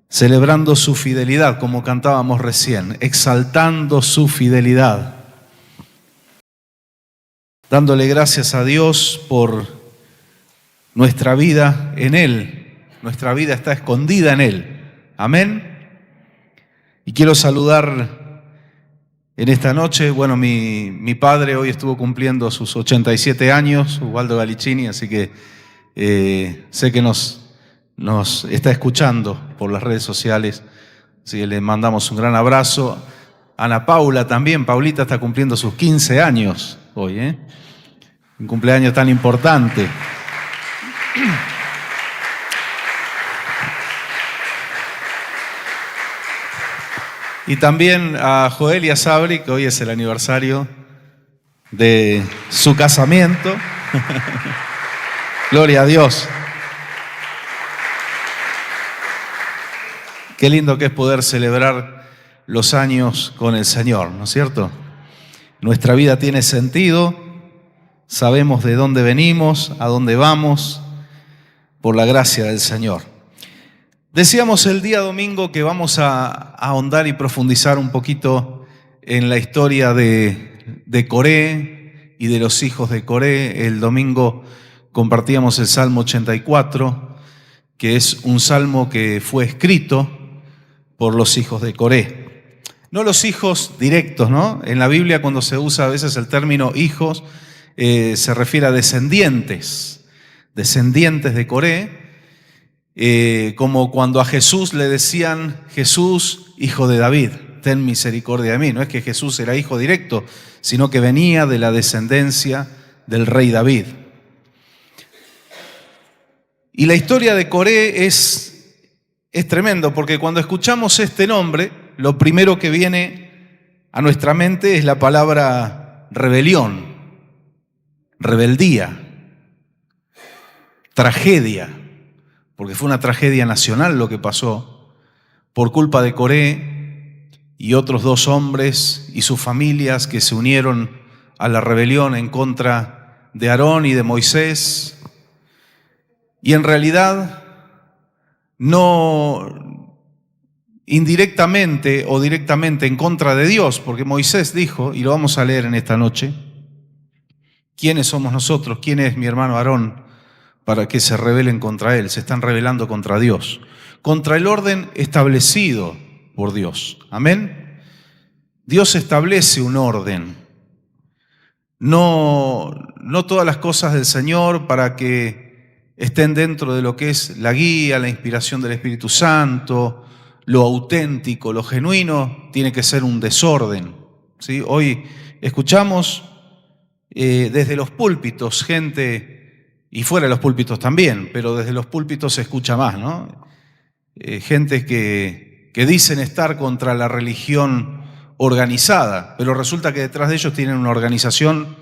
celebrando su fidelidad, como cantábamos recién, exaltando su fidelidad, dándole gracias a Dios por nuestra vida en Él. Nuestra vida está escondida en Él. Amén. Y quiero saludar en esta noche, bueno, mi padre hoy estuvo cumpliendo sus 87 años, Ubaldo Galicini, así que sé que nos está escuchando por las redes sociales, así que le mandamos un gran abrazo. Ana Paula también, Paulita está cumpliendo sus 15 años hoy, un cumpleaños tan importante. Y también a Joel y a Sabri, que hoy es el aniversario de su casamiento. Gloria a Dios. Qué lindo que es poder celebrar los años con el Señor, ¿no es cierto? Nuestra vida tiene sentido, sabemos de dónde venimos, a dónde vamos, por la gracia del Señor. Decíamos el día domingo que vamos a ahondar y profundizar un poquito en la historia de Coré y de los hijos de Coré. El domingo compartíamos el Salmo 84, que es un salmo que fue escrito por los hijos de Coré. No los hijos directos, ¿no? En la Biblia, cuando se usa a veces el término hijos, se refiere a descendientes de Coré. Como cuando a Jesús le decían: Jesús, hijo de David, ten misericordia de mí. No es que Jesús era hijo directo, sino que venía de la descendencia del rey David. Y la historia de Coré es tremendo, porque cuando escuchamos este nombre, lo primero que viene a nuestra mente es la palabra rebelión, rebeldía, tragedia. Porque fue una tragedia nacional lo que pasó por culpa de Coré y otros dos hombres y sus familias que se unieron a la rebelión en contra de Aarón y de Moisés. Y en realidad, no indirectamente o directamente en contra de Dios, porque Moisés dijo, y lo vamos a leer en esta noche: ¿quiénes somos nosotros? ¿Quién es mi hermano Aarón para que se rebelen contra él? Se están rebelando contra Dios, contra el orden establecido por Dios. Amén. Dios establece un orden. No todas las cosas del Señor, para que estén dentro de lo que es la guía, la inspiración del Espíritu Santo, lo auténtico, lo genuino, tiene que ser un desorden, ¿sí? Hoy escuchamos desde los púlpitos gente, y fuera de los púlpitos también, pero desde los púlpitos se escucha más, ¿no? Gente que dicen estar contra la religión organizada, pero resulta que detrás de ellos tienen una organización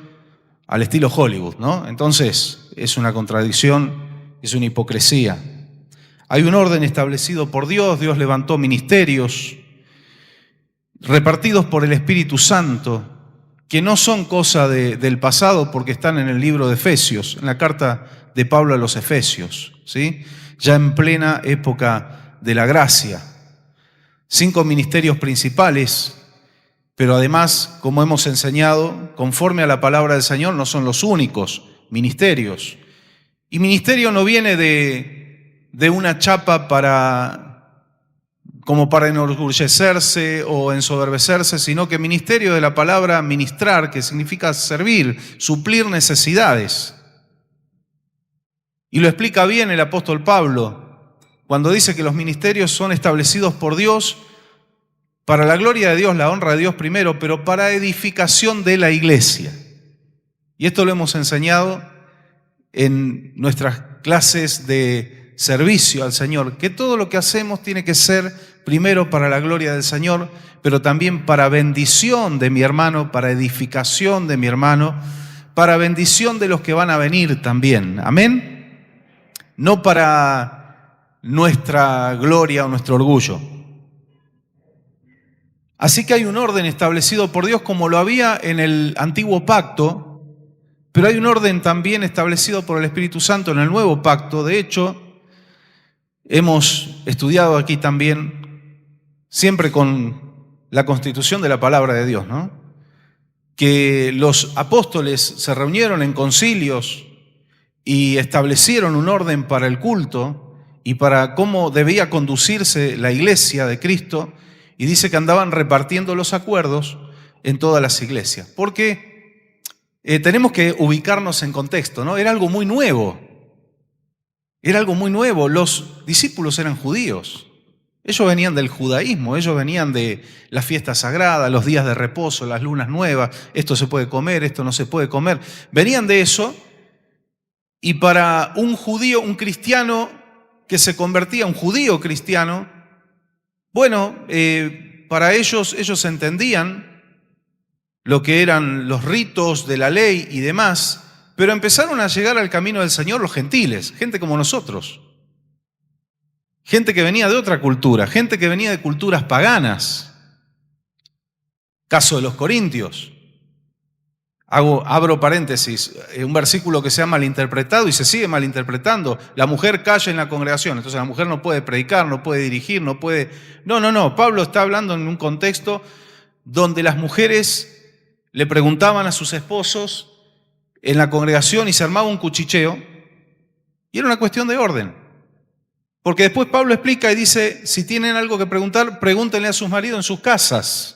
al estilo Hollywood, ¿no? Entonces es una contradicción, es una hipocresía. Hay un orden establecido por Dios. Dios levantó ministerios repartidos por el Espíritu Santo, que no son cosa del pasado, porque están en el libro de Efesios, en la carta de Pablo a los Efesios, ¿sí? Ya en plena época de la gracia. 5 ministerios principales, pero además, como hemos enseñado, conforme a la palabra del Señor, no son los únicos ministerios. Y ministerio no viene de una chapa como para enorgullecerse o ensoberbecerse, sino que ministerio de la palabra ministrar, que significa servir, suplir necesidades. Y lo explica bien el apóstol Pablo cuando dice que los ministerios son establecidos por Dios para la gloria de Dios, la honra de Dios primero, pero para edificación de la iglesia. Y esto lo hemos enseñado en nuestras clases de servicio al Señor, que todo lo que hacemos tiene que ser primero para la gloria del Señor, pero también para bendición de mi hermano, para edificación de mi hermano, para bendición de los que van a venir también. Amén. No para nuestra gloria o nuestro orgullo. Así que hay un orden establecido por Dios, como lo había en el antiguo pacto, pero hay un orden también establecido por el Espíritu Santo en el nuevo pacto. De hecho, Hemos estudiado aquí también, siempre con la constitución de la palabra de Dios, ¿no? Que los apóstoles se reunieron en concilios y establecieron un orden para el culto y para cómo debía conducirse la iglesia de Cristo, y dice que andaban repartiendo los acuerdos en todas las iglesias. Porque tenemos que ubicarnos en contexto, ¿no? Era algo muy nuevo. Era algo muy nuevo. Los discípulos eran judíos. Ellos venían del judaísmo, ellos venían de las fiestas sagradas, los días de reposo, las lunas nuevas, esto se puede comer, esto no se puede comer. Venían de eso, y para un judío, un cristiano que se convertía, un judío cristiano, bueno, para ellos entendían lo que eran los ritos de la ley y demás, pero empezaron a llegar al camino del Señor los gentiles, gente como nosotros. Gente que venía de otra cultura, gente que venía de culturas paganas. Caso de los corintios. Abro paréntesis, un versículo que se ha malinterpretado y se sigue malinterpretando. La mujer calla en la congregación, entonces la mujer no puede predicar, no puede dirigir, no puede... No, Pablo está hablando en un contexto donde las mujeres le preguntaban a sus esposos en la congregación y se armaba un cuchicheo, y era una cuestión de orden. Porque después Pablo explica y dice, si tienen algo que preguntar, pregúntenle a sus maridos en sus casas.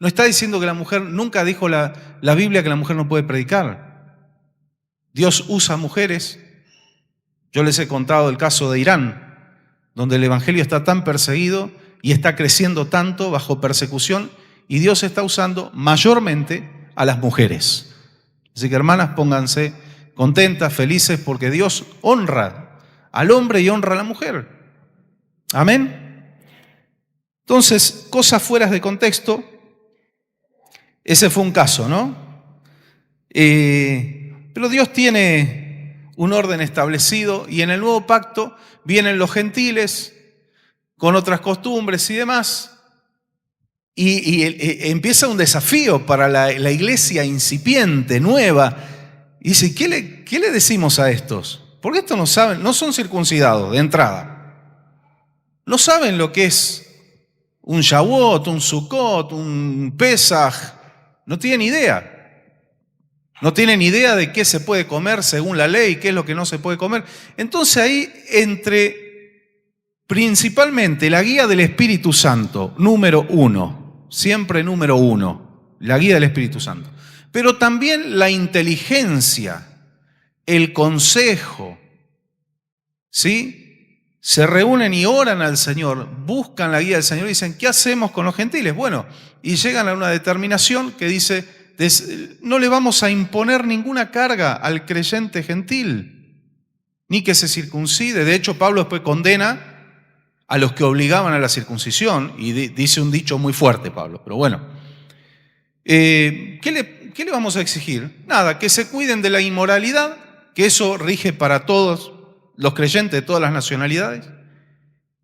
No está diciendo que la mujer, nunca dijo la Biblia que la mujer no puede predicar. Dios usa mujeres. Yo les he contado el caso de Irán, donde el evangelio está tan perseguido y está creciendo tanto bajo persecución, y Dios está usando mayormente a las mujeres. Así que, hermanas, pónganse contentas, felices, porque Dios honra al hombre y honra a la mujer. Amén. Entonces, cosas fuera de contexto. Ese fue un caso, ¿no? Pero Dios tiene un orden establecido, y en el nuevo pacto vienen los gentiles con otras costumbres y demás, y empieza un desafío para la iglesia incipiente, nueva. Y dice, ¿qué le decimos a estos? Porque estos no saben, no son circuncidados de entrada. No saben lo que es un Shavuot, un Sukkot, un Pesaj. No tienen idea. No tienen idea de qué se puede comer según la ley, qué es lo que no se puede comer. Entonces ahí, principalmente la guía del Espíritu Santo, número 1, siempre número 1, la guía del Espíritu Santo. Pero también la inteligencia, el consejo, ¿sí? Se reúnen y oran al Señor, buscan la guía del Señor y dicen, ¿qué hacemos con los gentiles? Bueno, y llegan a una determinación que dice, no le vamos a imponer ninguna carga al creyente gentil, ni que se circuncide. De hecho, Pablo después condena a los que obligaban a la circuncisión, y dice un dicho muy fuerte, Pablo, pero bueno. ¿Qué le vamos a exigir? Nada, que se cuiden de la inmoralidad, que eso rige para todos los creyentes de todas las nacionalidades,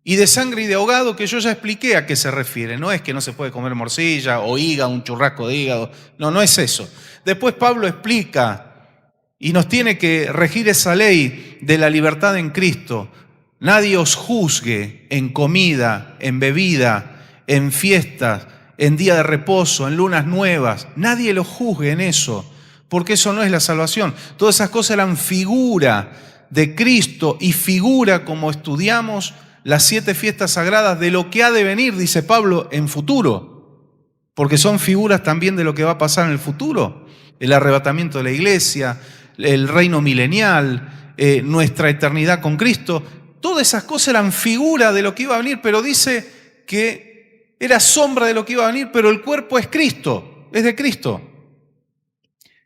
y de sangre y de ahogado, que yo ya expliqué a qué se refiere. No es que no se puede comer morcilla o hígado, un churrasco de hígado, no es eso. Después Pablo explica y nos tiene que regir esa ley de la libertad en Cristo. Nadie os juzgue en comida, en bebida, en fiestas, en día de reposo, en lunas nuevas. Nadie lo juzgue en eso, porque eso no es la salvación. Todas esas cosas eran figura de Cristo y figura, como estudiamos las 7 fiestas sagradas, de lo que ha de venir, dice Pablo, en futuro, porque son figuras también de lo que va a pasar en el futuro, el arrebatamiento de la iglesia, el reino milenial, nuestra eternidad con Cristo. Todas esas cosas eran figura de lo que iba a venir, pero dice que era sombra de lo que iba a venir, pero el cuerpo es Cristo, es de Cristo.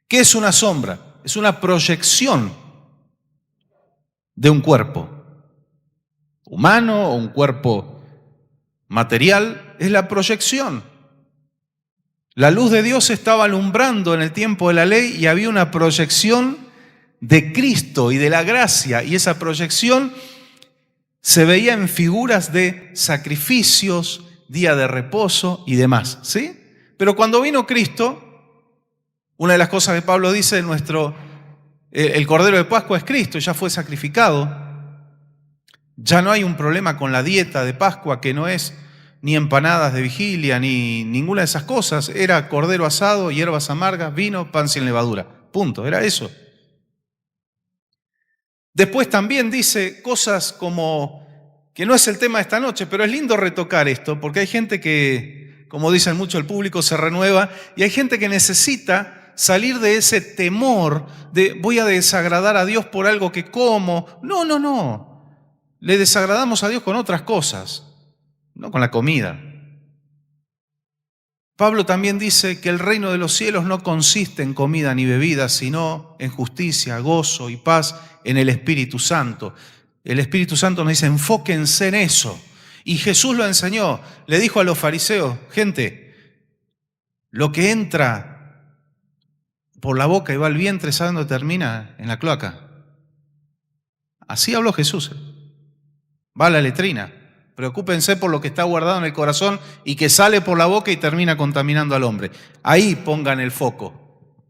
¿Qué es una sombra? Es una proyección de un cuerpo humano o un cuerpo material, es la proyección. La luz de Dios estaba alumbrando en el tiempo de la ley y había una proyección de Cristo y de la gracia, y esa proyección se veía en figuras de sacrificios, día de reposo y demás, ¿sí? Pero cuando vino Cristo, una de las cosas que Pablo dice, el Cordero de Pascua es Cristo, ya fue sacrificado. Ya no hay un problema con la dieta de Pascua, que no es ni empanadas de vigilia, ni ninguna de esas cosas. Era cordero asado, hierbas amargas, vino, pan sin levadura. Punto, era eso. Después también dice cosas como, que no es el tema de esta noche, pero es lindo retocar esto, porque hay gente que, como dicen mucho, el público se renueva, y hay gente que necesita salir de ese temor de voy a desagradar a Dios por algo que como. No, no, no. Le desagradamos a Dios con otras cosas, no con la comida. Pablo también dice que el reino de los cielos no consiste en comida ni bebida, sino en justicia, gozo y paz en el Espíritu Santo. El Espíritu Santo nos dice, enfóquense en eso. Y Jesús lo enseñó, le dijo a los fariseos, gente, lo que entra por la boca y va al vientre, ¿saben dónde termina? En la cloaca. Así habló Jesús. Va a la letrina. Preocúpense por lo que está guardado en el corazón y que sale por la boca y termina contaminando al hombre. Ahí pongan el foco.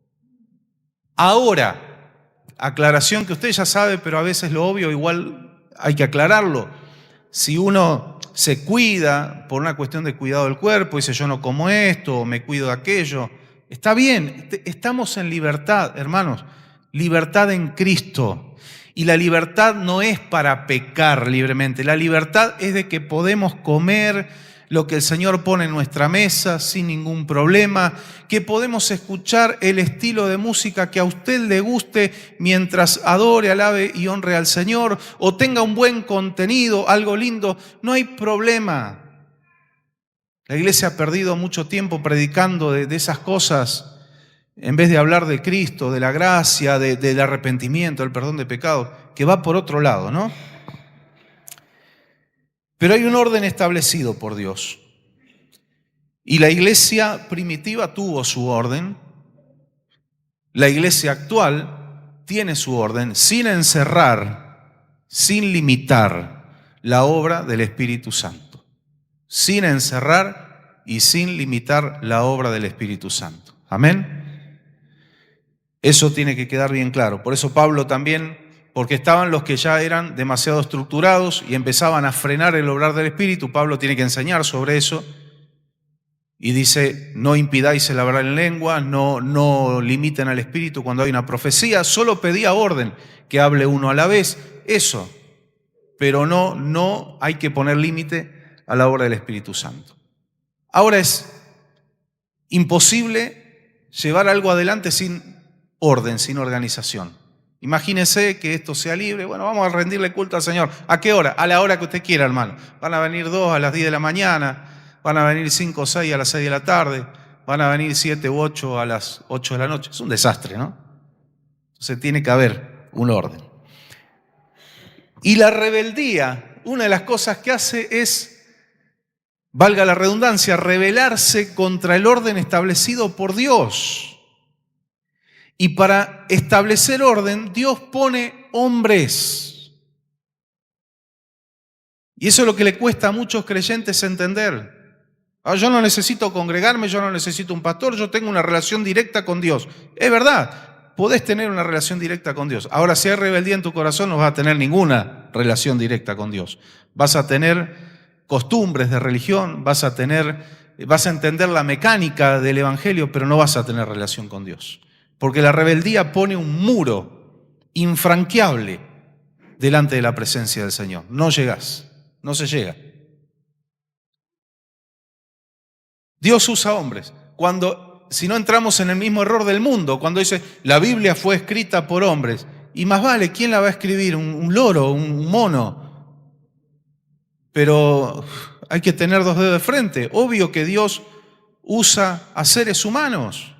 Ahora, aclaración que usted ya sabe, pero a veces lo obvio igual hay que aclararlo. Si uno se cuida por una cuestión de cuidado del cuerpo, dice yo no como esto, o me cuido de aquello, está bien, estamos en libertad, hermanos, libertad en Cristo. Y la libertad no es para pecar libremente, la libertad es de que podemos comer lo que el Señor pone en nuestra mesa sin ningún problema, que podemos escuchar el estilo de música que a usted le guste mientras adore, alabe y honre al Señor, o tenga un buen contenido, algo lindo, no hay problema. La iglesia ha perdido mucho tiempo predicando de esas cosas, en vez de hablar de Cristo, de la gracia, del arrepentimiento, del perdón de pecados, que va por otro lado, ¿no? Pero hay un orden establecido por Dios. Y la iglesia primitiva tuvo su orden. La iglesia actual tiene su orden sin encerrar, sin limitar la obra del Espíritu Santo. Sin encerrar y sin limitar la obra del Espíritu Santo. Amén. Eso tiene que quedar bien claro. Por eso Pablo también, porque estaban los que ya eran demasiado estructurados y empezaban a frenar el obrar del Espíritu, Pablo tiene que enseñar sobre eso y dice, no impidáis el hablar en lengua, no limiten al Espíritu cuando hay una profecía, solo pedía orden que hable uno a la vez, eso, pero no hay que poner límite a la obra del Espíritu Santo. Ahora es imposible llevar algo adelante sin orden, sin organización. Imagínense que esto sea libre. Bueno, vamos a rendirle culto al Señor. ¿A qué hora? A la hora que usted quiera, hermano. Van a venir 2 a las 10 de la mañana, van a venir 5 o 6 a las 6 de la tarde, van a venir 7 u 8 a las 8 de la noche. Es un desastre, ¿no? Entonces tiene que haber un orden. Y la rebeldía, una de las cosas que hace es, valga la redundancia, rebelarse contra el orden establecido por Dios. Y para establecer orden, Dios pone hombres. Y eso es lo que le cuesta a muchos creyentes entender. Yo no necesito congregarme, yo no necesito un pastor, yo tengo una relación directa con Dios. Es verdad, podés tener una relación directa con Dios. Ahora, si hay rebeldía en tu corazón, no vas a tener ninguna relación directa con Dios. Vas a tener costumbres de religión, vas a entender la mecánica del evangelio, pero no vas a tener relación con Dios. Porque la rebeldía pone un muro infranqueable delante de la presencia del Señor. No llegás, no se llega. Dios usa hombres. Si no entramos en el mismo error del mundo, cuando dice la Biblia fue escrita por hombres, y más vale, ¿quién la va a escribir? Un loro, un mono. Pero hay que tener 2 dedos de frente. Obvio que Dios usa a seres humanos,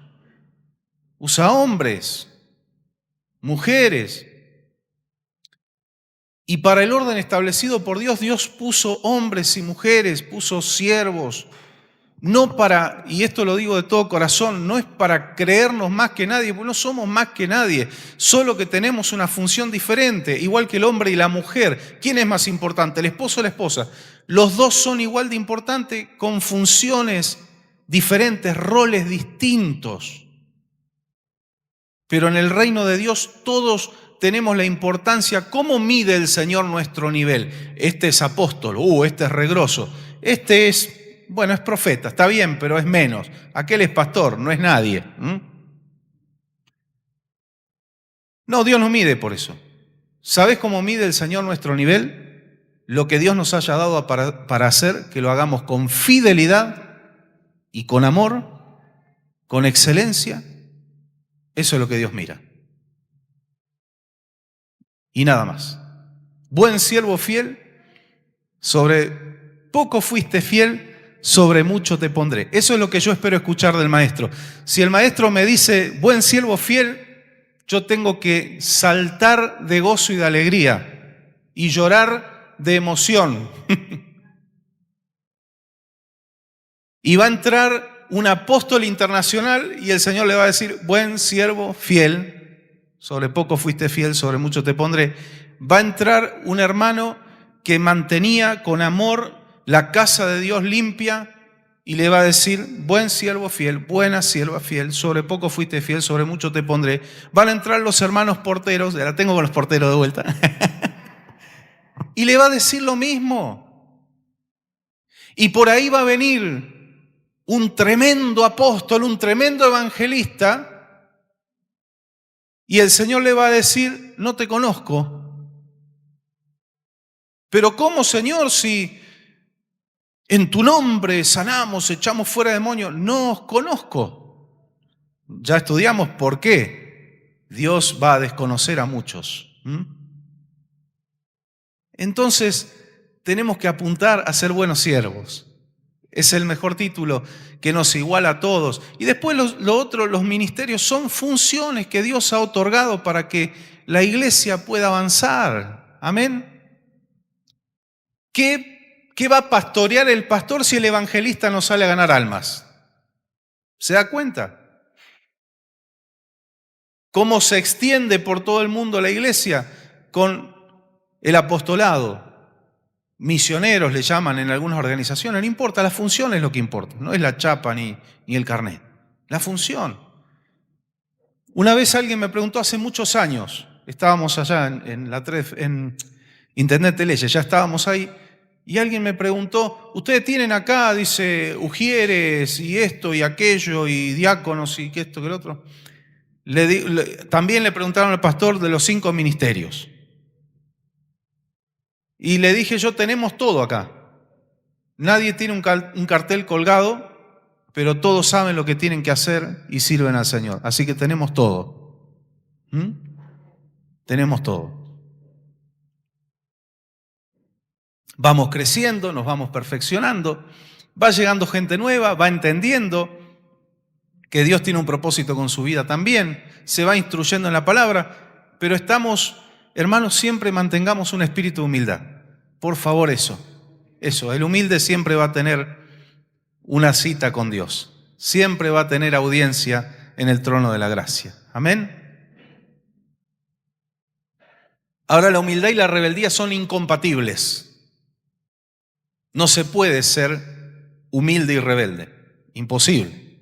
usa hombres, mujeres. Y para el orden establecido por Dios, Dios puso hombres y mujeres, puso siervos. No para, y esto lo digo de todo corazón, no es para creernos más que nadie, porque no somos más que nadie, solo que tenemos una función diferente, igual que el hombre y la mujer. ¿Quién es más importante, el esposo o la esposa? Los dos son igual de importantes, con funciones diferentes, roles distintos. Pero en el reino de Dios todos tenemos la importancia, ¿cómo mide el Señor nuestro nivel? Este es apóstol, este es regroso, este es, bueno, es profeta, está bien, pero es menos. Aquel es pastor, no es nadie. No, Dios no mide por eso. ¿Sabes cómo mide el Señor nuestro nivel? Lo que Dios nos haya dado para hacer, que lo hagamos con fidelidad y con amor, con excelencia. Eso es lo que Dios mira. Y nada más. Buen siervo fiel, sobre poco fuiste fiel, sobre mucho te pondré. Eso es lo que yo espero escuchar del maestro. Si el maestro me dice, buen siervo fiel, yo tengo que saltar de gozo y de alegría y llorar de emoción. Y va a entrar un apóstol internacional y el Señor le va a decir, buen siervo fiel, sobre poco fuiste fiel, sobre mucho te pondré. Va a entrar un hermano que mantenía con amor la casa de Dios limpia y le va a decir, buen siervo fiel, buena sierva fiel, sobre poco fuiste fiel, sobre mucho te pondré. Van a entrar los hermanos porteros, ya la tengo con los porteros de vuelta, y le va a decir lo mismo. Y por ahí va a venir un tremendo apóstol, un tremendo evangelista, y el Señor le va a decir, no te conozco. Pero ¿cómo, Señor, si en tu nombre sanamos, echamos fuera demonios? No os conozco. Ya estudiamos por qué Dios va a desconocer a muchos. Entonces, tenemos que apuntar a ser buenos siervos. Es el mejor título que nos iguala a todos. Y después lo otro, los ministerios son funciones que Dios ha otorgado para que la iglesia pueda avanzar. Amén. ¿Qué va a pastorear el pastor si el evangelista no sale a ganar almas? ¿Se da cuenta? ¿Cómo se extiende por todo el mundo la iglesia? Con el apostolado. Misioneros le llaman en algunas organizaciones, no importa, la función es lo que importa, no es la chapa ni el carnet, la función. Una vez alguien me preguntó hace muchos años, estábamos allá en Internet de Leyes, ya estábamos ahí, y alguien me preguntó, ustedes tienen acá, dice, ujieres y esto y aquello y diáconos y que esto que el otro. También le preguntaron al pastor de los 5 ministerios. Y le dije yo, tenemos todo acá. Nadie tiene un cartel colgado, pero todos saben lo que tienen que hacer y sirven al Señor. Así que tenemos todo. Tenemos todo. Vamos creciendo, nos vamos perfeccionando, va llegando gente nueva, va entendiendo que Dios tiene un propósito con su vida también, se va instruyendo en la palabra, pero estamos, hermanos, siempre mantengamos un espíritu de humildad. Por favor, eso, el humilde siempre va a tener una cita con Dios, siempre va a tener audiencia en el trono de la gracia. Amén. Ahora, la humildad y la rebeldía son incompatibles. No se puede ser humilde y rebelde, imposible.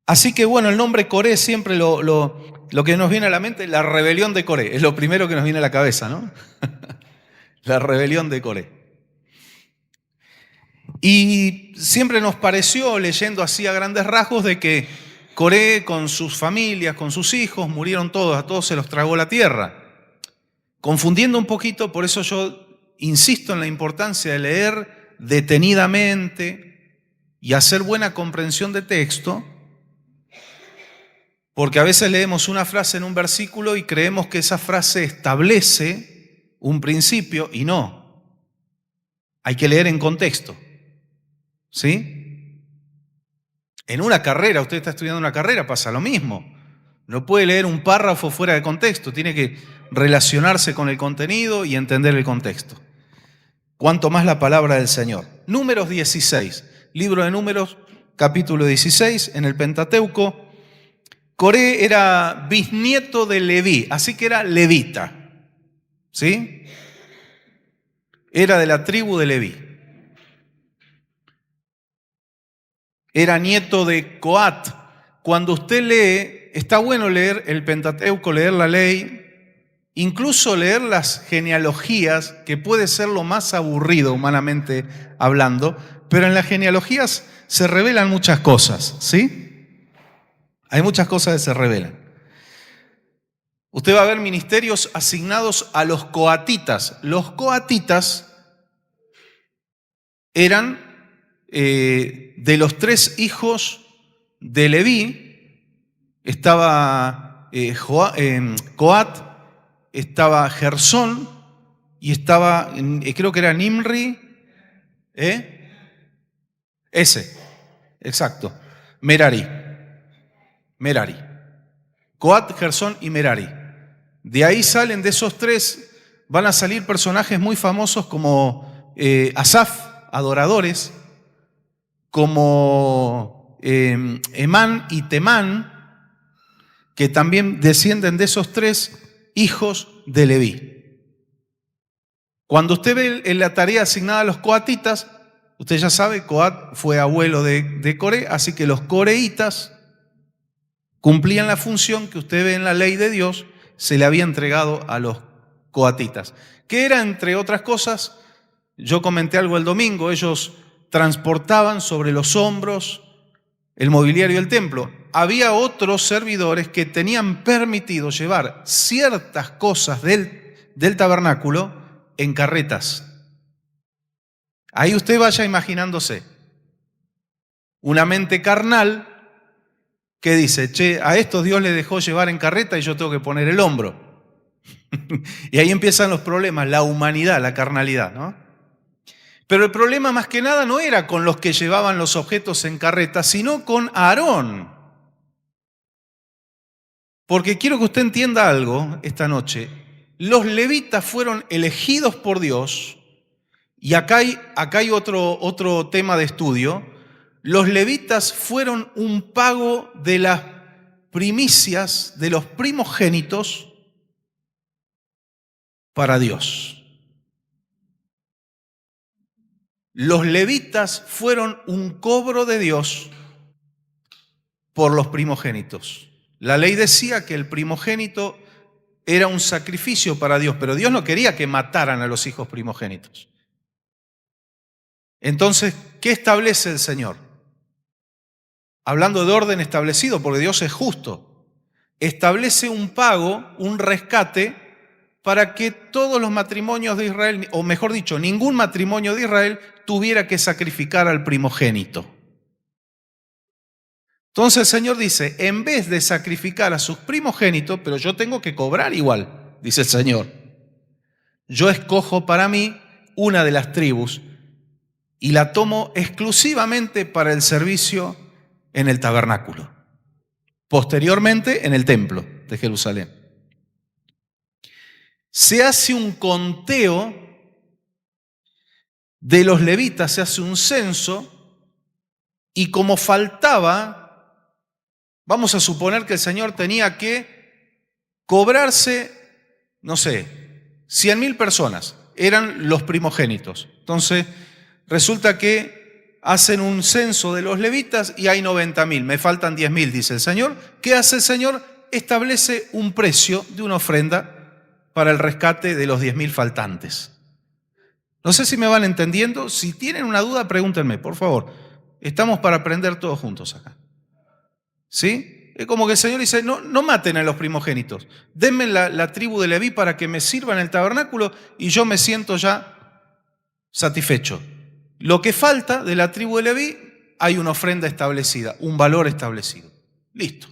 Así que bueno, el nombre Coré siempre lo que nos viene a la mente es la rebelión de Coré, es lo primero que nos viene a la cabeza, ¿no? La rebelión de Coré. Y siempre nos pareció, leyendo así a grandes rasgos, de que Coré con sus familias, con sus hijos, murieron todos, a todos se los tragó la tierra. Confundiendo un poquito, por eso yo insisto en la importancia de leer detenidamente y hacer buena comprensión de texto, porque a veces leemos una frase en un versículo y creemos que esa frase establece un principio y no. Hay que leer en contexto. ¿Sí? En una carrera, usted está estudiando una carrera, pasa lo mismo. No puede leer un párrafo fuera de contexto, tiene que relacionarse con el contenido y entender el contexto. Cuanto más la palabra del Señor. Números 16, libro de Números, capítulo 16, en el Pentateuco. Coré era bisnieto de Leví, así que era levita. ¿Sí? Era de la tribu de Leví. Era nieto de Coat. Cuando usted lee está bueno leer el Pentateuco, leer la ley, incluso leer las genealogías, que puede ser lo más aburrido humanamente hablando, pero en las genealogías se revelan muchas cosas, ¿sí? Hay muchas cosas que se revelan. Usted va a ver ministerios asignados a los coatitas. Los coatitas eran de los 3 hijos de Leví. Estaba Coat, estaba Gersón y estaba, creo que era Nimri, ese, exacto, Merari. Coat, Gersón y Merari. De ahí salen, de esos 3, van a salir personajes muy famosos como Asaf, adoradores, como Emán y Temán, que también descienden de esos 3 hijos de Leví. Cuando usted ve en la tarea asignada a los coatitas, usted ya sabe, Coat fue abuelo de Coré, así que los coreitas cumplían la función que usted ve en la ley de Dios, se le había entregado a los coatitas, que era, entre otras cosas, yo comenté algo el domingo, ellos transportaban sobre los hombros el mobiliario del templo. Había otros servidores que tenían permitido llevar ciertas cosas del tabernáculo en carretas. Ahí usted vaya imaginándose una mente carnal que dice, che, a estos Dios le dejó llevar en carreta y yo tengo que poner el hombro. Y ahí empiezan los problemas, la humanidad, la carnalidad, ¿no? Pero el problema más que nada no era con los que llevaban los objetos en carreta, sino con Aarón. Porque quiero que usted entienda algo esta noche. Los levitas fueron elegidos por Dios, y acá hay otro tema de estudio. Los levitas fueron un pago de las primicias, de los primogénitos, para Dios. Los levitas fueron un cobro de Dios por los primogénitos. La ley decía que el primogénito era un sacrificio para Dios, pero Dios no quería que mataran a los hijos primogénitos. Entonces, ¿qué establece el Señor? Hablando de orden establecido, porque Dios es justo, establece un pago, un rescate, para que todos los matrimonios de Israel, o mejor dicho, ningún matrimonio de Israel tuviera que sacrificar al primogénito. Entonces el Señor dice, en vez de sacrificar a sus primogénitos, pero yo tengo que cobrar igual, dice el Señor, yo escojo para mí una de las tribus y la tomo exclusivamente para el servicio en el tabernáculo, posteriormente en el templo de Jerusalén. Se hace un conteo de los levitas, se hace un censo, y como faltaba, vamos a suponer que el Señor tenía que cobrarse, no sé, 100.000 personas, eran los primogénitos. Entonces, resulta que hacen un censo de los levitas y hay 90.000, me faltan 10.000, dice el Señor. ¿Qué hace el Señor? Establece un precio de una ofrenda para el rescate de los 10.000 faltantes. No sé si me van entendiendo. Si tienen una duda, pregúntenme, por favor. Estamos para aprender todos juntos acá. ¿Sí? Es como que el Señor dice, no maten a los primogénitos. Denme la tribu de Leví para que me sirva en el tabernáculo y yo me siento ya satisfecho. Lo que falta de la tribu de Leví, hay una ofrenda establecida, un valor establecido. Listo.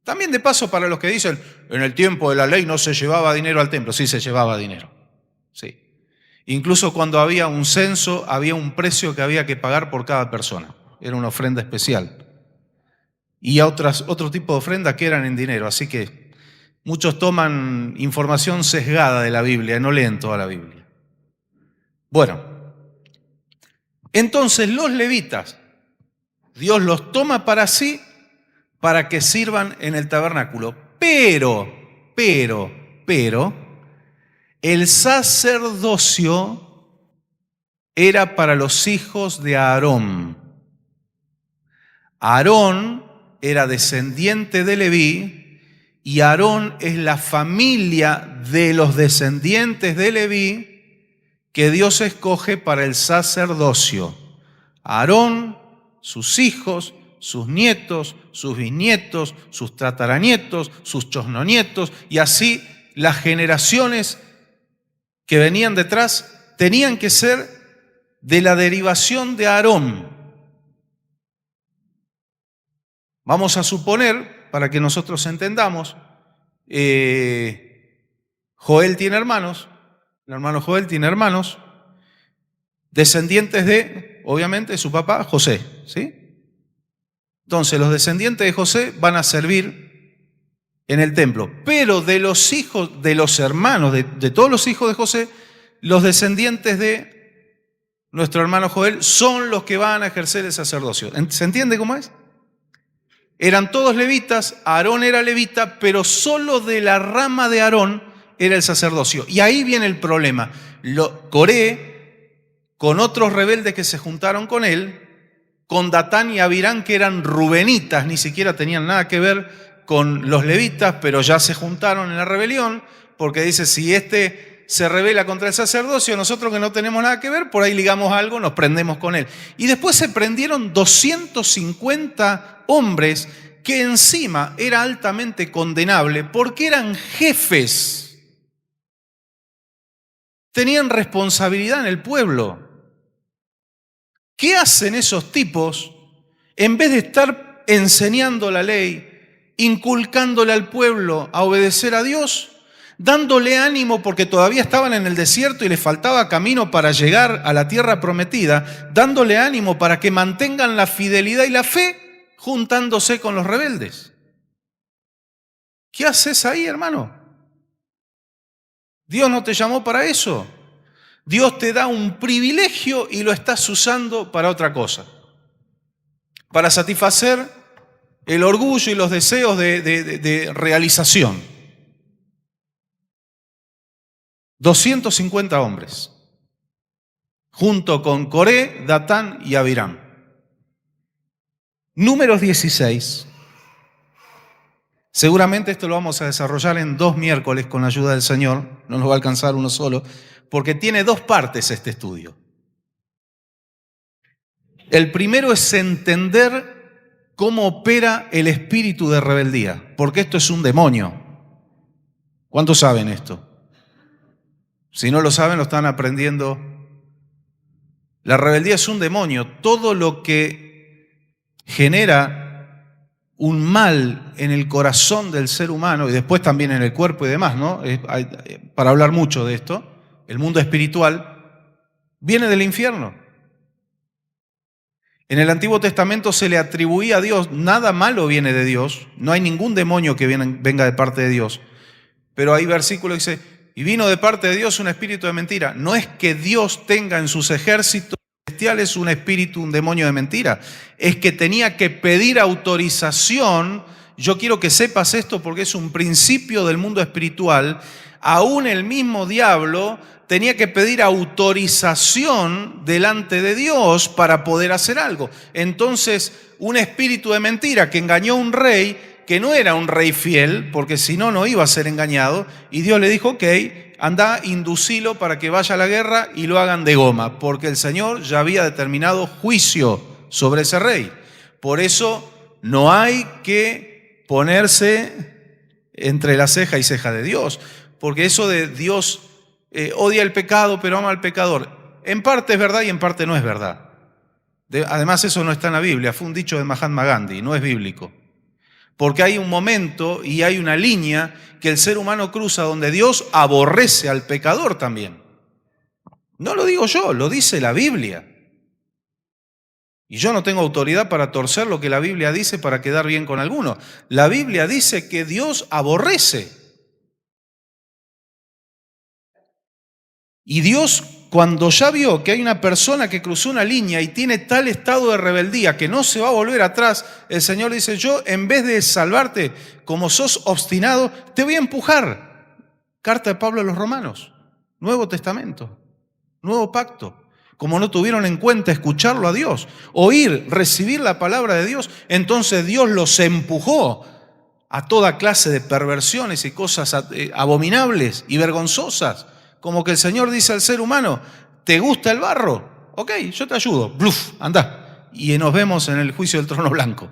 También de paso para los que dicen, en el tiempo de la ley no se llevaba dinero al templo. Sí, se llevaba dinero. Sí. Incluso cuando había un censo, había un precio que había que pagar por cada persona. Era una ofrenda especial. Y otro tipo de ofrendas que eran en dinero. Así que muchos toman información sesgada de la Biblia, no leen toda la Biblia. Bueno, entonces los levitas, Dios los toma para sí, para que sirvan en el tabernáculo. Pero, el sacerdocio era para los hijos de Aarón. Aarón era descendiente de Leví y Aarón es la familia de los descendientes de Leví que Dios escoge para el sacerdocio. Aarón, sus hijos, sus nietos, sus bisnietos, sus tataranietos, sus chosnonietos, y así las generaciones que venían detrás tenían que ser de la derivación de Aarón. Vamos a suponer, para que nosotros entendamos, Joel tiene hermanos, el hermano Joel tiene hermanos, descendientes de, obviamente, su papá, José, ¿sí? Entonces, los descendientes de José van a servir en el templo, pero de los hijos, de los hermanos, de todos los hijos de José, los descendientes de nuestro hermano Joel son los que van a ejercer el sacerdocio. ¿Se entiende cómo es? Eran todos levitas, Aarón era levita, pero solo de la rama de Aarón era el sacerdocio. Y ahí viene el problema. Coré, con otros rebeldes que se juntaron con él, con Datán y Abirán, que eran rubenitas, ni siquiera tenían nada que ver con los levitas, pero ya se juntaron en la rebelión, porque dice, si este se rebela contra el sacerdocio, nosotros que no tenemos nada que ver, por ahí ligamos algo, nos prendemos con él. Y después se prendieron 250 hombres que encima era altamente condenable porque eran jefes, tenían responsabilidad en el pueblo. ¿Qué hacen esos tipos en vez de estar enseñando la ley, inculcándole al pueblo a obedecer a Dios, dándole ánimo porque todavía estaban en el desierto y les faltaba camino para llegar a la tierra prometida, dándole ánimo para que mantengan la fidelidad y la fe, juntándose con los rebeldes? ¿Qué haces ahí, hermano? Dios no te llamó para eso. Dios te da un privilegio y lo estás usando para otra cosa, para satisfacer el orgullo y los deseos de realización. 250 hombres, junto con Coré, Datán y Abirán. Números 16. Seguramente esto lo vamos a desarrollar en 2 miércoles con la ayuda del Señor, no nos va a alcanzar uno solo, porque tiene 2 partes este estudio. El primero es entender cómo opera el espíritu de rebeldía, porque esto es un demonio. ¿Cuántos saben esto? Si no lo saben, lo están aprendiendo. La rebeldía es un demonio. Todo lo que genera un mal en el corazón del ser humano y después también en el cuerpo y demás, ¿no? Para hablar mucho de esto, el mundo espiritual viene del infierno. En el Antiguo Testamento se le atribuía a Dios, nada malo viene de Dios, no hay ningún demonio que venga de parte de Dios, pero hay versículo que dice, y vino de parte de Dios un espíritu de mentira. No es que Dios tenga en sus ejércitos celestiales un espíritu, un demonio de mentira, es que tenía que pedir autorización. Yo quiero que sepas esto porque es un principio del mundo espiritual. Aún el mismo diablo tenía que pedir autorización delante de Dios para poder hacer algo. Entonces, un espíritu de mentira que engañó a un rey, que no era un rey fiel, porque si no, no iba a ser engañado, y Dios le dijo, ok, anda, inducilo para que vaya a la guerra y lo hagan de goma, porque el Señor ya había determinado juicio sobre ese rey. Por eso no hay que ponerse entre la ceja y ceja de Dios, porque eso de Dios odia el pecado pero ama al pecador, en parte es verdad y en parte no es verdad. Además eso no está en la Biblia, fue un dicho de Mahatma Gandhi, no es bíblico. Porque hay un momento y hay una línea que el ser humano cruza donde Dios aborrece al pecador también. No lo digo yo, lo dice la Biblia. Y yo no tengo autoridad para torcer lo que la Biblia dice para quedar bien con alguno. La Biblia dice que Dios aborrece. Y Dios, cuando ya vio que hay una persona que cruzó una línea y tiene tal estado de rebeldía que no se va a volver atrás, el Señor dice, yo en vez de salvarte como sos obstinado, te voy a empujar. Carta de Pablo a los Romanos, Nuevo Testamento, Nuevo Pacto. como no tuvieron en cuenta escucharlo a Dios, oír, recibir la palabra de Dios, entonces Dios los empujó a toda clase de perversiones y cosas abominables y vergonzosas. Como que el Señor dice al ser humano, ¿te gusta el barro? Ok, yo te ayudo. Bluf, andá. Y nos vemos en el juicio del trono blanco.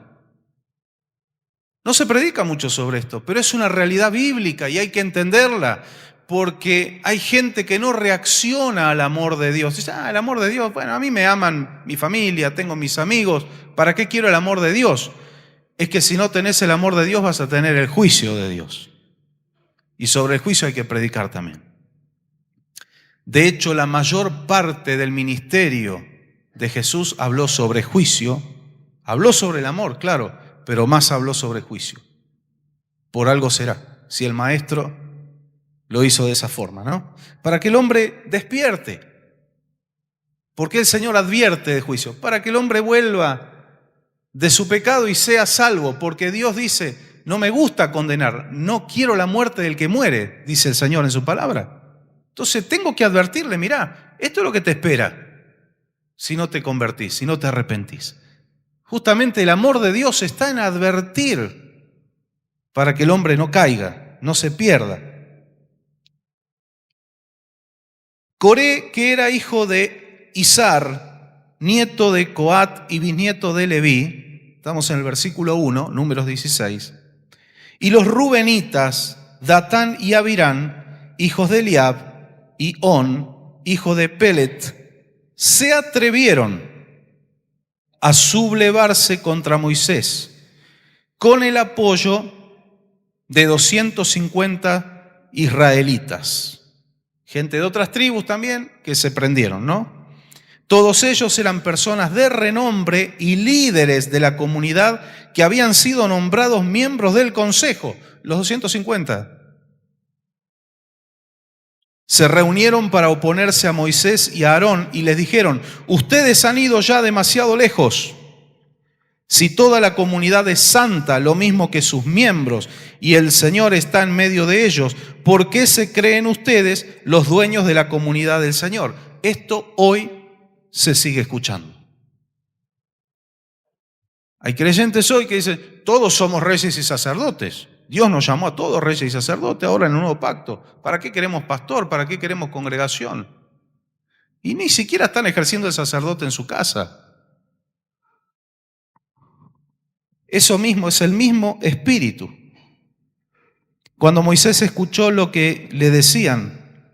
No se predica mucho sobre esto, pero es una realidad bíblica y hay que entenderla, porque hay gente que no reacciona al amor de Dios. Dice, el amor de Dios, bueno, a mí me aman mi familia, tengo mis amigos, ¿para qué quiero el amor de Dios? Es que si no tenés el amor de Dios vas a tener el juicio de Dios. Y sobre el juicio hay que predicar también. De hecho, la mayor parte del ministerio de Jesús habló sobre juicio, habló sobre el amor, claro, pero más habló sobre juicio. Por algo será, si el maestro lo hizo de esa forma, ¿no? Para que el hombre despierte. Porque el Señor advierte de juicio, para que el hombre vuelva de su pecado y sea salvo, porque Dios dice, no me gusta condenar, no quiero la muerte del que muere, dice el Señor en su palabra. Entonces tengo que advertirle, mirá, esto es lo que te espera si no te convertís, si no te arrepentís. Justamente el amor de Dios está en advertir para que el hombre no caiga, no se pierda. Coré, que era hijo de Izar, nieto de Coat y bisnieto de Leví, estamos en el versículo 1, números 16, y los rubenitas, Datán y Abirán, hijos de Eliab, y On, hijo de Pelet, se atrevieron a sublevarse contra Moisés con el apoyo de 250 israelitas. Gente de otras tribus también que se prendieron, ¿no? Todos ellos eran personas de renombre y líderes de la comunidad que habían sido nombrados miembros del consejo, los 250. Se reunieron para oponerse a Moisés y a Aarón y les dijeron, ustedes han ido ya demasiado lejos. Si toda la comunidad es santa, lo mismo que sus miembros, y el Señor está en medio de ellos, ¿por qué se creen ustedes los dueños de la comunidad del Señor? Esto hoy se sigue escuchando. Hay creyentes hoy que dicen, todos somos reyes y sacerdotes. Dios nos llamó a todos reyes y sacerdotes ahora en el nuevo pacto. ¿Para qué queremos pastor? ¿Para qué queremos congregación? Y ni siquiera están ejerciendo el sacerdote en su casa. Eso mismo es el mismo espíritu. Cuando Moisés escuchó lo que le decían,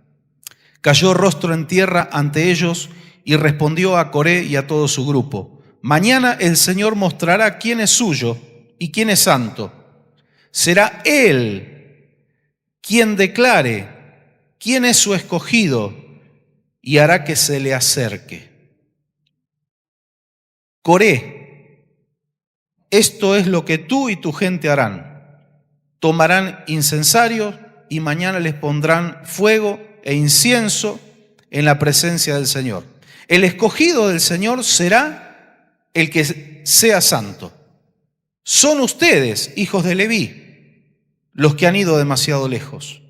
cayó rostro en tierra ante ellos y respondió a Coré y a todo su grupo, mañana el Señor mostrará quién es suyo y quién es santo. Será Él quien declare quién es su escogido y hará que se le acerque. Coré, esto es lo que tú y tu gente harán. Tomarán incensarios y mañana les pondrán fuego e incienso en la presencia del Señor. El escogido del Señor será el que sea santo. Son ustedes, hijos de Leví, los que han ido demasiado lejos.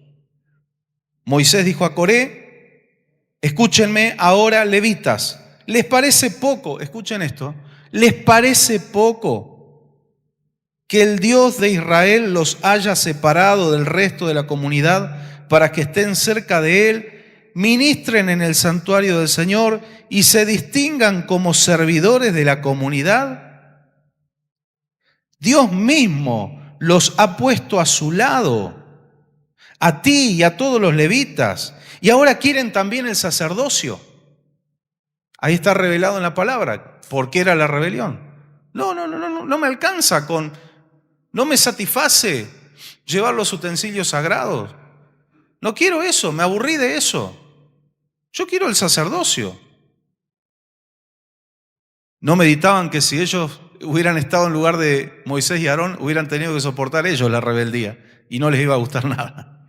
Moisés dijo a Coré, escúchenme ahora, levitas, ¿les parece poco? Escuchen esto, ¿les parece poco que el Dios de Israel los haya separado del resto de la comunidad para que estén cerca de Él, ministren en el santuario del Señor y se distingan como servidores de la comunidad? Dios mismo los ha puesto a su lado, a ti y a todos los levitas, y ahora quieren también el sacerdocio. Ahí está revelado en la palabra por qué era la rebelión. No me alcanza no me satisface llevar los utensilios sagrados. No quiero eso, me aburrí de eso. Yo quiero el sacerdocio. No meditaban que si ellos hubieran estado en lugar de Moisés y Aarón, hubieran tenido que soportar ellos la rebeldía y no les iba a gustar nada.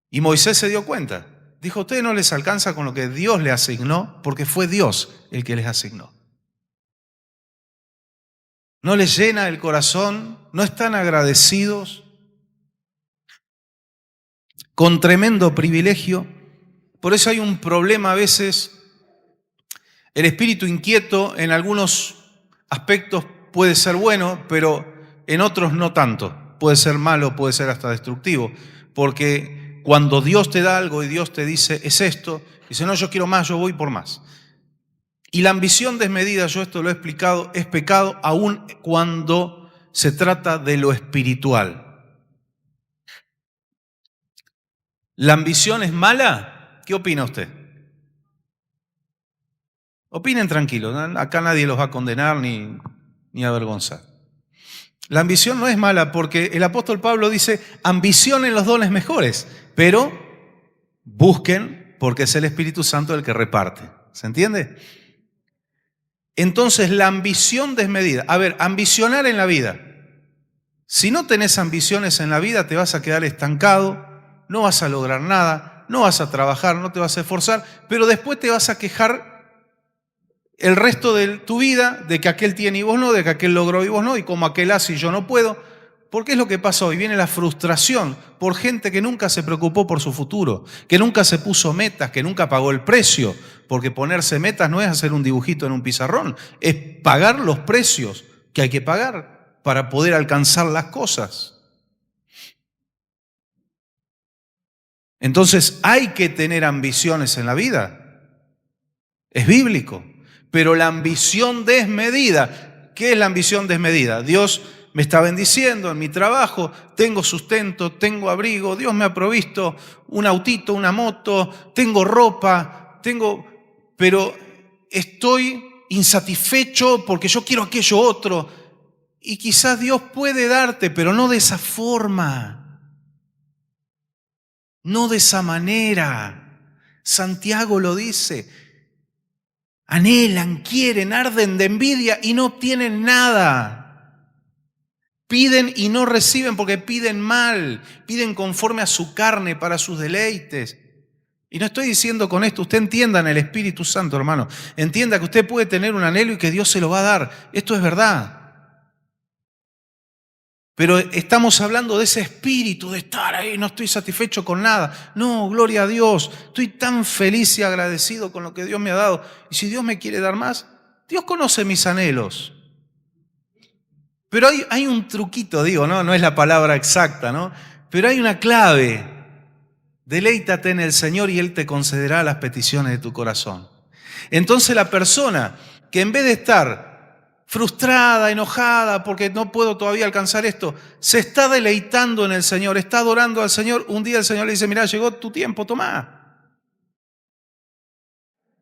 Y Moisés se dio cuenta. Dijo, a ustedes no les alcanza con lo que Dios les asignó, porque fue Dios el que les asignó. No les llena el corazón, no están agradecidos, con tremendo privilegio. Por eso hay un problema a veces. El espíritu inquieto en algunos aspectos puede ser bueno, pero en otros no tanto. Puede ser malo, puede ser hasta destructivo. Porque cuando Dios te da algo y Dios te dice, es esto, dice, no, yo quiero más, yo voy por más. Y la ambición desmedida, yo esto lo he explicado, es pecado aun cuando se trata de lo espiritual. ¿La ambición es mala? ¿Qué opina usted? Opinen tranquilos, acá nadie los va a condenar ni avergonzar. La ambición no es mala porque el apóstol Pablo dice, ambicionen los dones mejores, pero busquen porque es el Espíritu Santo el que reparte. ¿Se entiende? Entonces la ambición desmedida, ambicionar en la vida. Si no tenés ambiciones en la vida te vas a quedar estancado, no vas a lograr nada, no vas a trabajar, no te vas a esforzar, pero después te vas a quejar el resto de tu vida de que aquel tiene y vos no, de que aquel logró y vos no, y como aquel hace y yo no puedo. Porque es lo que pasa hoy, viene la frustración por gente que nunca se preocupó por su futuro, que nunca se puso metas, que nunca pagó el precio, porque ponerse metas no es hacer un dibujito en un pizarrón, es pagar los precios que hay que pagar para poder alcanzar las cosas. Entonces hay que tener ambiciones en la vida, es bíblico. Pero la ambición desmedida, ¿qué es la ambición desmedida? Dios me está bendiciendo en mi trabajo, tengo sustento, tengo abrigo, Dios me ha provisto un autito, una moto, tengo ropa, pero estoy insatisfecho porque yo quiero aquello otro. Y quizás Dios puede darte, pero no de esa forma, no de esa manera. Santiago lo dice. Anhelan, quieren, arden de envidia y no obtienen nada. Piden y no reciben porque piden mal, piden conforme a su carne para sus deleites. Y no estoy diciendo con esto, usted entienda en el Espíritu Santo, hermano. Entienda que usted puede tener un anhelo y que Dios se lo va a dar. Esto es verdad. Pero estamos hablando de ese espíritu de estar ahí, no estoy satisfecho con nada. No, gloria a Dios, estoy tan feliz y agradecido con lo que Dios me ha dado. Y si Dios me quiere dar más, Dios conoce mis anhelos. Pero hay un truquito, no es la palabra exacta, ¿no? Pero hay una clave. Deleítate en el Señor y Él te concederá las peticiones de tu corazón. Entonces la persona que en vez de estar frustrada, enojada, porque no puedo todavía alcanzar esto, se está deleitando en el Señor, está adorando al Señor. Un día el Señor le dice, mirá, llegó tu tiempo, tomá.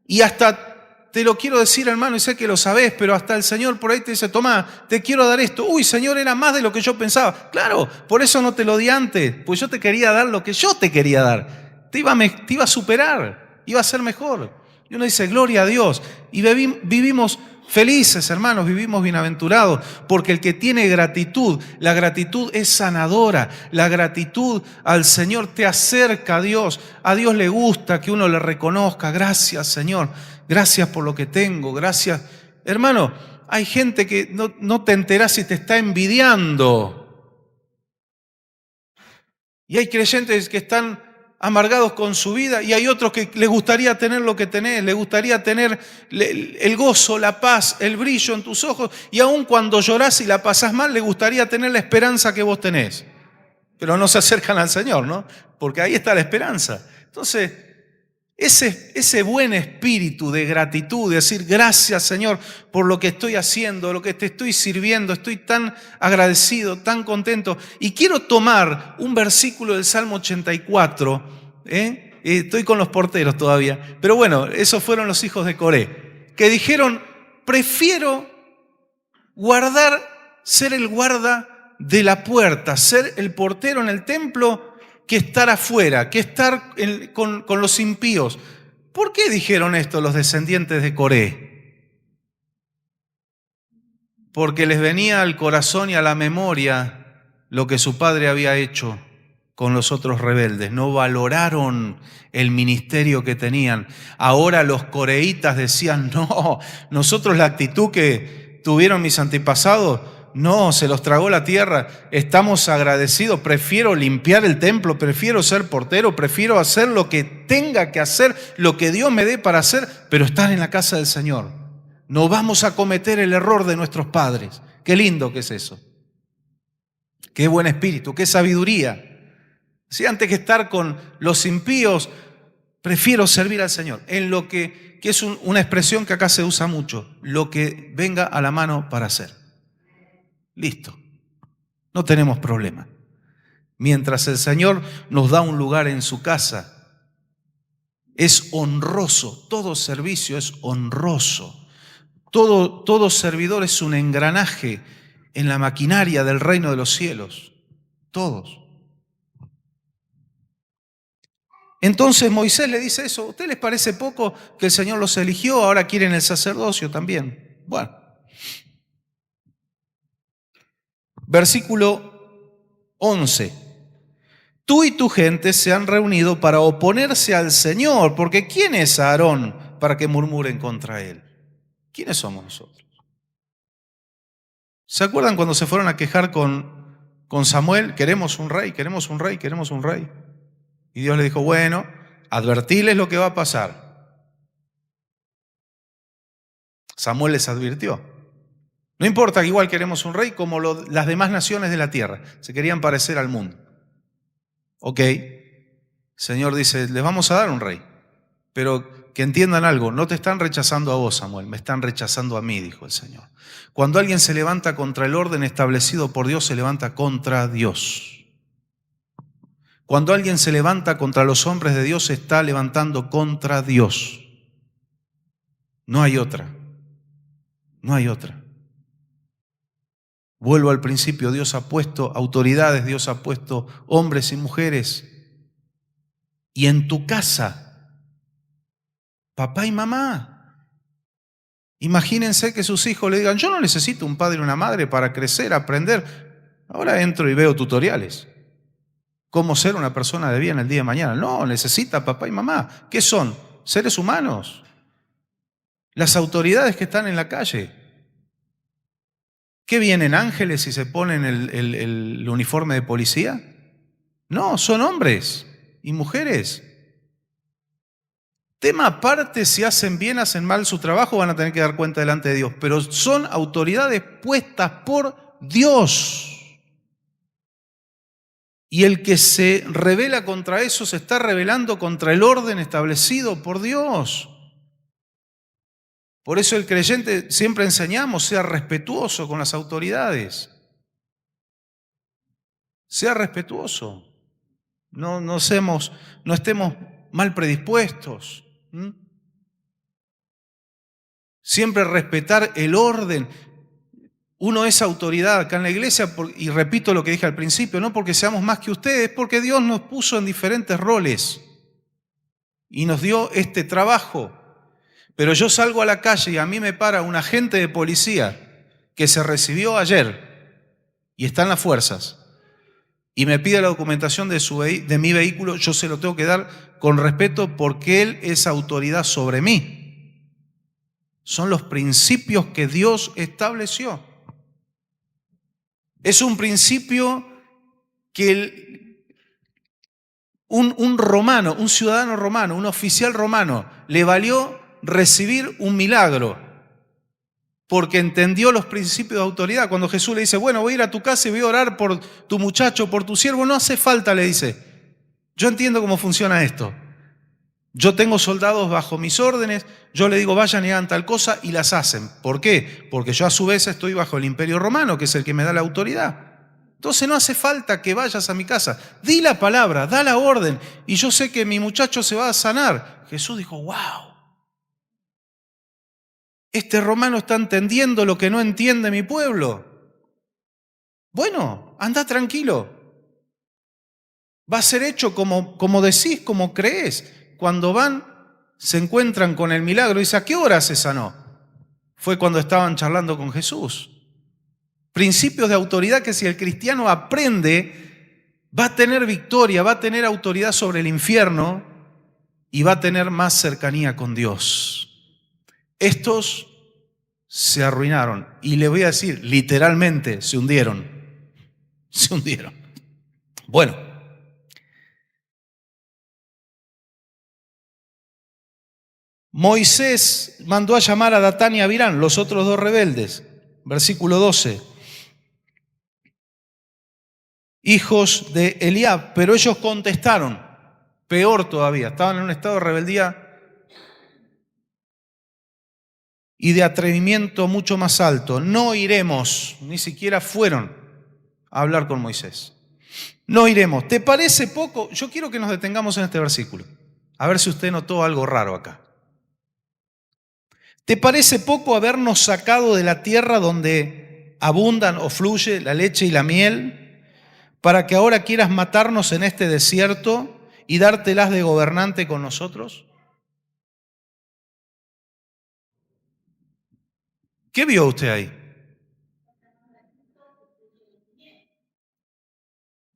Y hasta, te lo quiero decir, hermano, y sé que lo sabés, pero hasta el Señor por ahí te dice, tomá, te quiero dar esto. Uy, Señor, era más de lo que yo pensaba. Claro, por eso no te lo di antes, pues yo te quería dar lo que yo te quería dar. Te iba a superar, iba a ser mejor. Y uno dice, gloria a Dios. Y vivimos felices, hermanos, vivimos bienaventurados, porque el que tiene gratitud, la gratitud es sanadora, la gratitud al Señor te acerca a Dios le gusta que uno le reconozca, gracias Señor, gracias por lo que tengo, gracias. Hermano, hay gente que no te enterás si te está envidiando. Y hay creyentes que están amargados con su vida y hay otros que les gustaría tener lo que tenés, les gustaría tener el gozo, la paz, el brillo en tus ojos y aun cuando llorás y la pasás mal, les gustaría tener la esperanza que vos tenés. Pero no se acercan al Señor, ¿no? Porque ahí está la esperanza. Entonces, ese buen espíritu de gratitud, de decir gracias Señor por lo que estoy haciendo, lo que te estoy sirviendo, estoy tan agradecido, tan contento. Y quiero tomar un versículo del Salmo 84, estoy con los porteros todavía, pero bueno, esos fueron los hijos de Coré, que dijeron, prefiero ser el guarda de la puerta, ser el portero en el templo, que estar afuera, que estar con los impíos. ¿Por qué dijeron esto los descendientes de Coré? Porque les venía al corazón y a la memoria lo que su padre había hecho con los otros rebeldes. No valoraron el ministerio que tenían. Ahora los coreítas decían, no, nosotros la actitud que tuvieron mis antepasados, No, se los tragó la tierra. Estamos agradecidos. Prefiero limpiar el templo, prefiero ser portero, prefiero hacer lo que tenga que hacer, lo que Dios me dé para hacer, pero estar en la casa del Señor. No vamos a cometer el error de nuestros padres. Qué lindo que es eso. Qué buen espíritu, qué sabiduría. Si antes que estar con los impíos, prefiero servir al Señor. En lo que es una expresión que acá se usa mucho, lo que venga a la mano para hacer. Listo, no tenemos problema. Mientras el Señor nos da un lugar en su casa, es honroso, todo servicio es honroso. Todo servidor es un engranaje en la maquinaria del reino de los cielos. Todos. Entonces Moisés le dice eso. ¿A ustedes les parece poco que el Señor los eligió? Ahora quieren el sacerdocio también. Bueno. Versículo 11. Tú y tu gente se han reunido para oponerse al Señor, porque ¿quién es Aarón para que murmuren contra él? ¿Quiénes somos nosotros? ¿Se acuerdan cuando se fueron a quejar con Samuel? Queremos un rey, queremos un rey, queremos un rey. Y Dios le dijo, bueno, advertiles lo que va a pasar. Samuel les advirtió. No importa que igual queremos un rey como las demás naciones de la tierra. Se querían parecer al mundo. Ok, el Señor dice, les vamos a dar un rey. Pero que entiendan algo, no te están rechazando a vos, Samuel, me están rechazando a mí, dijo el Señor. Cuando alguien se levanta contra el orden establecido por Dios, se levanta contra Dios. Cuando alguien se levanta contra los hombres de Dios, se está levantando contra Dios. No hay otra. No hay otra. Vuelvo al principio, Dios ha puesto autoridades, Dios ha puesto hombres y mujeres. Y en tu casa, papá y mamá, imagínense que sus hijos le digan, yo no necesito un padre y una madre para crecer, aprender. Ahora entro y veo tutoriales. Cómo ser una persona de bien el día de mañana. No, necesita papá y mamá. ¿Qué son? Seres humanos. Las autoridades que están en la calle. ¿Qué vienen ángeles y se ponen el uniforme de policía? No, son hombres y mujeres. Tema aparte, si hacen bien, hacen mal su trabajo, van a tener que dar cuenta delante de Dios. Pero son autoridades puestas por Dios. Y el que se rebela contra eso se está rebelando contra el orden establecido por Dios. Por eso el creyente siempre enseñamos, sea respetuoso con las autoridades. Sea respetuoso. No estemos mal predispuestos. Siempre respetar el orden. Uno es autoridad acá en la iglesia, y repito lo que dije al principio, no porque seamos más que ustedes, porque Dios nos puso en diferentes roles y nos dio este trabajo. Pero yo salgo a la calle y a mí me para un agente de policía que se recibió ayer y está en las fuerzas y me pide la documentación de mi vehículo, yo se lo tengo que dar con respeto porque él es autoridad sobre mí. Son los principios que Dios estableció. Es un principio que un romano, un ciudadano romano, un oficial romano, le valió recibir un milagro porque entendió los principios de autoridad. Cuando Jesús le dice, bueno, voy a ir a tu casa y voy a orar por tu muchacho, por tu siervo, no hace falta, le dice. Yo entiendo cómo funciona esto. Yo tengo soldados bajo mis órdenes, yo le digo vayan y hagan tal cosa y las hacen. ¿Por qué? Porque yo a su vez estoy bajo el Imperio Romano, que es el que me da la autoridad. Entonces no hace falta que vayas a mi casa. Di la palabra, da la orden y yo sé que mi muchacho se va a sanar. Jesús dijo, wow. Este romano está entendiendo lo que no entiende mi pueblo. Bueno, anda tranquilo. Va a ser hecho como decís, como creés. Cuando van, se encuentran con el milagro. Dice, ¿a qué hora se sanó? Fue cuando estaban charlando con Jesús. Principios de autoridad que si el cristiano aprende, va a tener victoria, va a tener autoridad sobre el infierno y va a tener más cercanía con Dios. Estos se arruinaron. Y le voy a decir, literalmente, se hundieron. Se hundieron. Bueno, Moisés mandó a llamar a Datán y a Abirán, los otros dos rebeldes. Versículo 12. Hijos de Eliab, pero ellos contestaron, peor todavía, estaban en un estado de rebeldía y de atrevimiento mucho más alto. No iremos, ni siquiera fueron a hablar con Moisés. No iremos. ¿Te parece poco? Yo quiero que nos detengamos en este versículo, a ver si usted notó algo raro acá. ¿Te parece poco habernos sacado de la tierra donde abundan o fluye la leche y la miel, para que ahora quieras matarnos en este desierto y dártelas de gobernante con nosotros? ¿Qué vio usted ahí?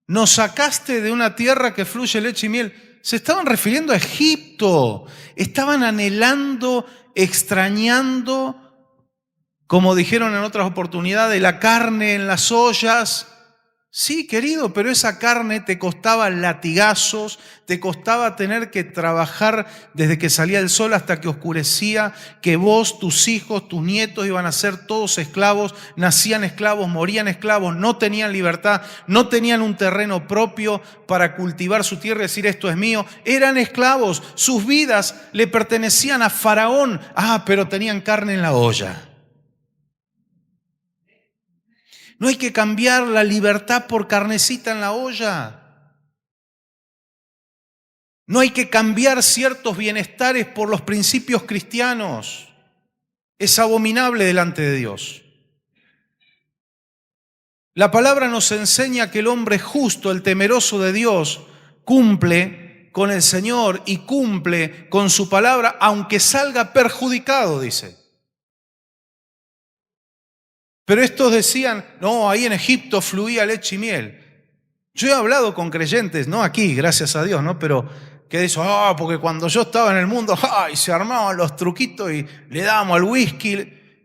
Nos sacaste de una tierra que fluye leche y miel. Se estaban refiriendo a Egipto. Estaban anhelando, extrañando, como dijeron en otras oportunidades, la carne en las ollas. Sí, querido, pero esa carne te costaba latigazos, te costaba tener que trabajar desde que salía el sol hasta que oscurecía, que vos, tus hijos, tus nietos iban a ser todos esclavos, nacían esclavos, morían esclavos, no tenían libertad, no tenían un terreno propio para cultivar su tierra y decir esto es mío, eran esclavos, sus vidas le pertenecían a Faraón, pero tenían carne en la olla. No hay que cambiar la libertad por carnecita en la olla. No hay que cambiar ciertos bienestares por los principios cristianos. Es abominable delante de Dios. La palabra nos enseña que el hombre justo, el temeroso de Dios, cumple con el Señor y cumple con su palabra, aunque salga perjudicado, dice. Pero estos decían, no, ahí en Egipto fluía leche y miel. Yo he hablado con creyentes, no aquí, gracias a Dios, ¿no? Pero que dicen, porque cuando yo estaba en el mundo, y se armaban los truquitos y le dábamos al whisky.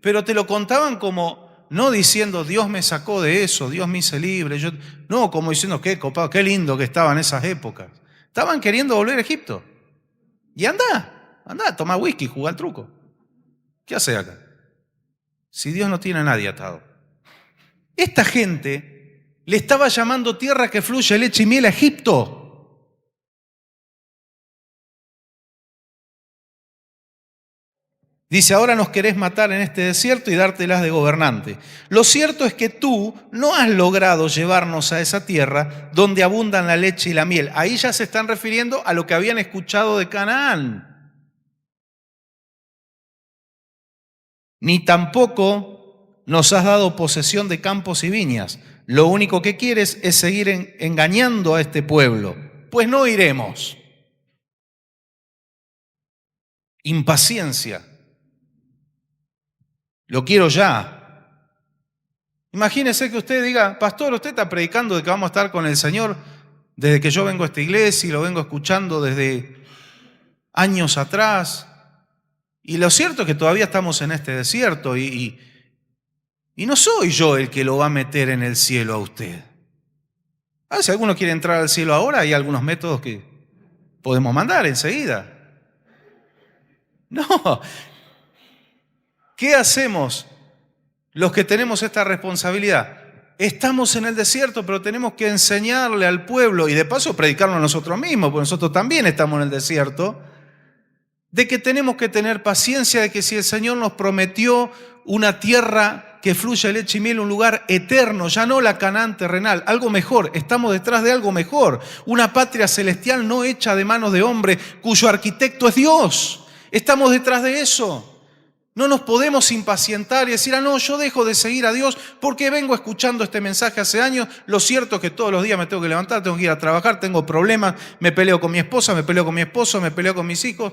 Pero te lo contaban como, no diciendo, Dios me sacó de eso, Dios me hizo libre. No, como diciendo, qué copado, qué lindo que estaba en esas épocas. Estaban queriendo volver a Egipto. Y anda, toma whisky, juega al truco. ¿Qué hace acá? Si Dios no tiene a nadie atado. Esta gente le estaba llamando tierra que fluye leche y miel a Egipto. Dice, ahora nos querés matar en este desierto y dártelas de gobernante. Lo cierto es que tú no has logrado llevarnos a esa tierra donde abundan la leche y la miel. Ahí ya se están refiriendo a lo que habían escuchado de Canaán. Ni tampoco nos has dado posesión de campos y viñas. Lo único que quieres es seguir engañando a este pueblo. Pues no iremos. Impaciencia. Lo quiero ya. Imagínese que usted diga, pastor, usted está predicando de que vamos a estar con el Señor desde que yo vengo a esta iglesia y lo vengo escuchando desde años atrás. Y lo cierto es que todavía estamos en este desierto y no soy yo el que lo va a meter en el cielo a usted. Si alguno quiere entrar al cielo ahora, hay algunos métodos que podemos mandar enseguida. No. ¿Qué hacemos los que tenemos esta responsabilidad? Estamos en el desierto, pero tenemos que enseñarle al pueblo y de paso predicarlo a nosotros mismos, porque nosotros también estamos en el desierto, de que tenemos que tener paciencia, de que si el Señor nos prometió una tierra que fluye leche y miel, un lugar eterno, ya no la Canaán terrenal, algo mejor, estamos detrás de algo mejor, una patria celestial no hecha de manos de hombre, cuyo arquitecto es Dios. Estamos detrás de eso. No nos podemos impacientar y decir, no, yo dejo de seguir a Dios porque vengo escuchando este mensaje hace años. Lo cierto es que todos los días me tengo que levantar, tengo que ir a trabajar, tengo problemas, me peleo con mi esposa, me peleo con mi esposo, me peleo con mis hijos.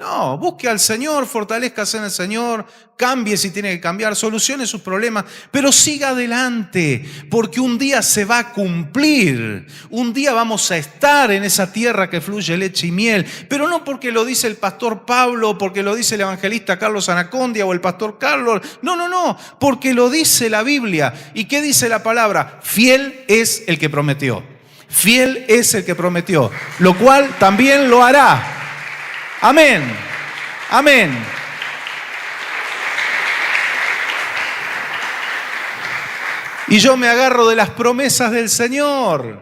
No, busque al Señor, fortalezcase en el Señor, cambie si tiene que cambiar, solucione sus problemas, pero siga adelante, porque un día se va a cumplir, un día vamos a estar en esa tierra que fluye leche y miel, pero no porque lo dice el pastor Pablo, porque lo dice el evangelista Carlos Anacondia o el pastor Carlos, no, porque lo dice la Biblia. ¿Y qué dice la palabra? Fiel es el que prometió, fiel es el que prometió, lo cual también lo hará. Amén, amén. Y yo me agarro de las promesas del Señor.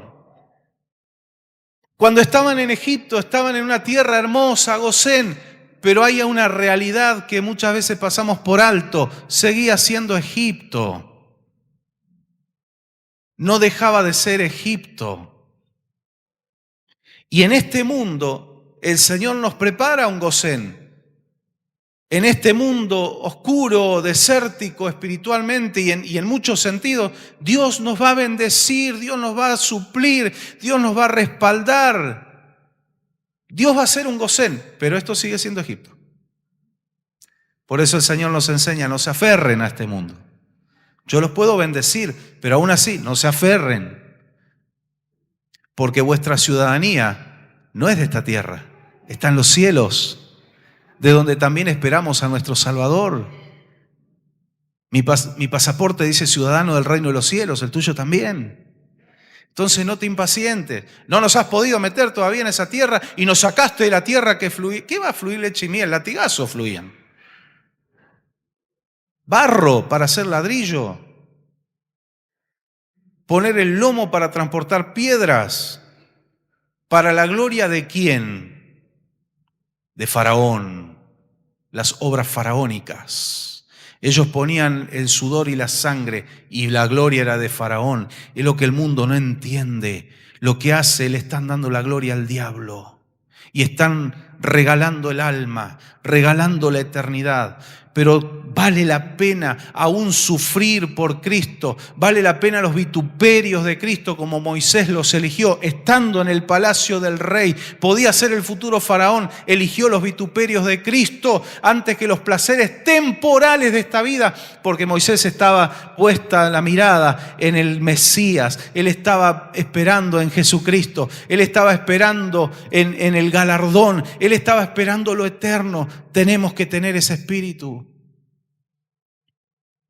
Cuando estaban en Egipto, estaban en una tierra hermosa, Gosén, pero hay una realidad que muchas veces pasamos por alto. Seguía siendo Egipto. No dejaba de ser Egipto. Y en este mundo, el Señor nos prepara un Gosén. En este mundo oscuro, desértico espiritualmente y en muchos sentidos, Dios nos va a bendecir, Dios nos va a suplir, Dios nos va a respaldar. Dios va a ser un Gosén, pero esto sigue siendo Egipto. Por eso el Señor nos enseña, no se aferren a este mundo. Yo los puedo bendecir, pero aún así, no se aferren, porque vuestra ciudadanía no es de esta tierra, está en los cielos, de donde también esperamos a nuestro Salvador. Mi pasaporte dice ciudadano del reino de los cielos, el tuyo también. Entonces no te impacientes. No nos has podido meter todavía en esa tierra y nos sacaste de la tierra que fluía. ¿Qué va a fluir leche y miel? Latigazos fluían. Barro para hacer ladrillo. Poner el lomo para transportar piedras. ¿Para la gloria de quién? De Faraón. Las obras faraónicas. Ellos ponían el sudor y la sangre y la gloria era de Faraón. Es lo que el mundo no entiende. Lo que hace, le están dando la gloria al diablo. Y están regalando el alma, regalando la eternidad. Pero vale la pena aún sufrir por Cristo, vale la pena los vituperios de Cristo como Moisés los eligió, estando en el palacio del rey. Podía ser el futuro faraón, eligió los vituperios de Cristo antes que los placeres temporales de esta vida, porque Moisés estaba puesta la mirada en el Mesías, él estaba esperando en Jesucristo, él estaba esperando en el galardón, él estaba esperando lo eterno. Tenemos que tener ese espíritu.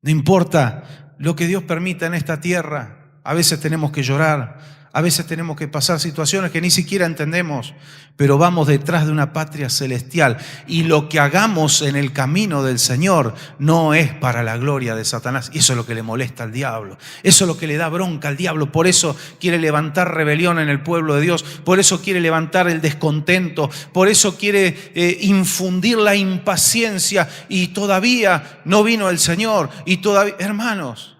No importa lo que Dios permita en esta tierra. A veces tenemos que llorar, a veces tenemos que pasar situaciones que ni siquiera entendemos, pero vamos detrás de una patria celestial. Y lo que hagamos en el camino del Señor no es para la gloria de Satanás. Y eso es lo que le molesta al diablo. Eso es lo que le da bronca al diablo. Por eso quiere levantar rebelión en el pueblo de Dios. Por eso quiere levantar el descontento. Por eso quiere infundir la impaciencia. Y todavía no vino el Señor. Y todavía, hermanos,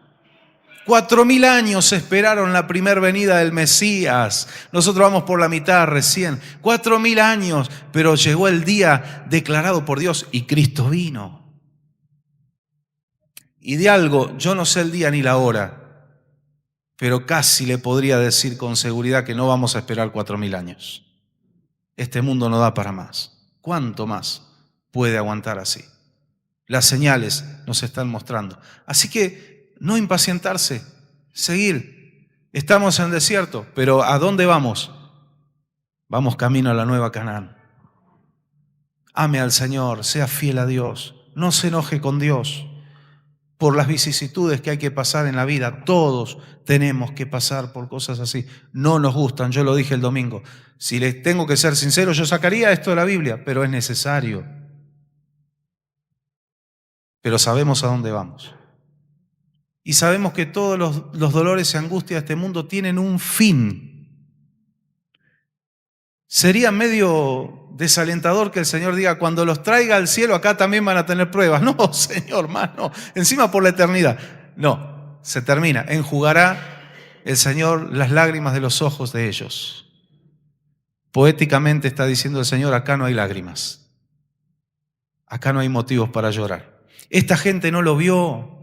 4000 años esperaron la primera venida del Mesías. Nosotros vamos por la mitad recién. 4000 años, pero llegó el día declarado por Dios y Cristo vino. Y de algo, yo no sé el día ni la hora, pero casi le podría decir con seguridad que no vamos a esperar 4000 años. Este mundo no da para más. ¿Cuánto más puede aguantar así? Las señales nos están mostrando. Así que no impacientarse, seguir. Estamos en el desierto, pero ¿a dónde vamos? Vamos camino a la nueva Canaán. Ame al Señor, sea fiel a Dios, no se enoje con Dios por las vicisitudes que hay que pasar en la vida. Todos tenemos que pasar por cosas así. No nos gustan, yo lo dije el domingo. Si les tengo que ser sincero, yo sacaría esto de la Biblia, pero es necesario. Pero sabemos a dónde vamos. Y sabemos que todos los dolores y angustias de este mundo tienen un fin. Sería medio desalentador que el Señor diga, cuando los traiga al cielo, acá también van a tener pruebas. No, Señor, hermano, encima por la eternidad. No, se termina. Enjugará el Señor las lágrimas de los ojos de ellos. Poéticamente está diciendo el Señor, acá no hay lágrimas. Acá no hay motivos para llorar. Esta gente no lo vio,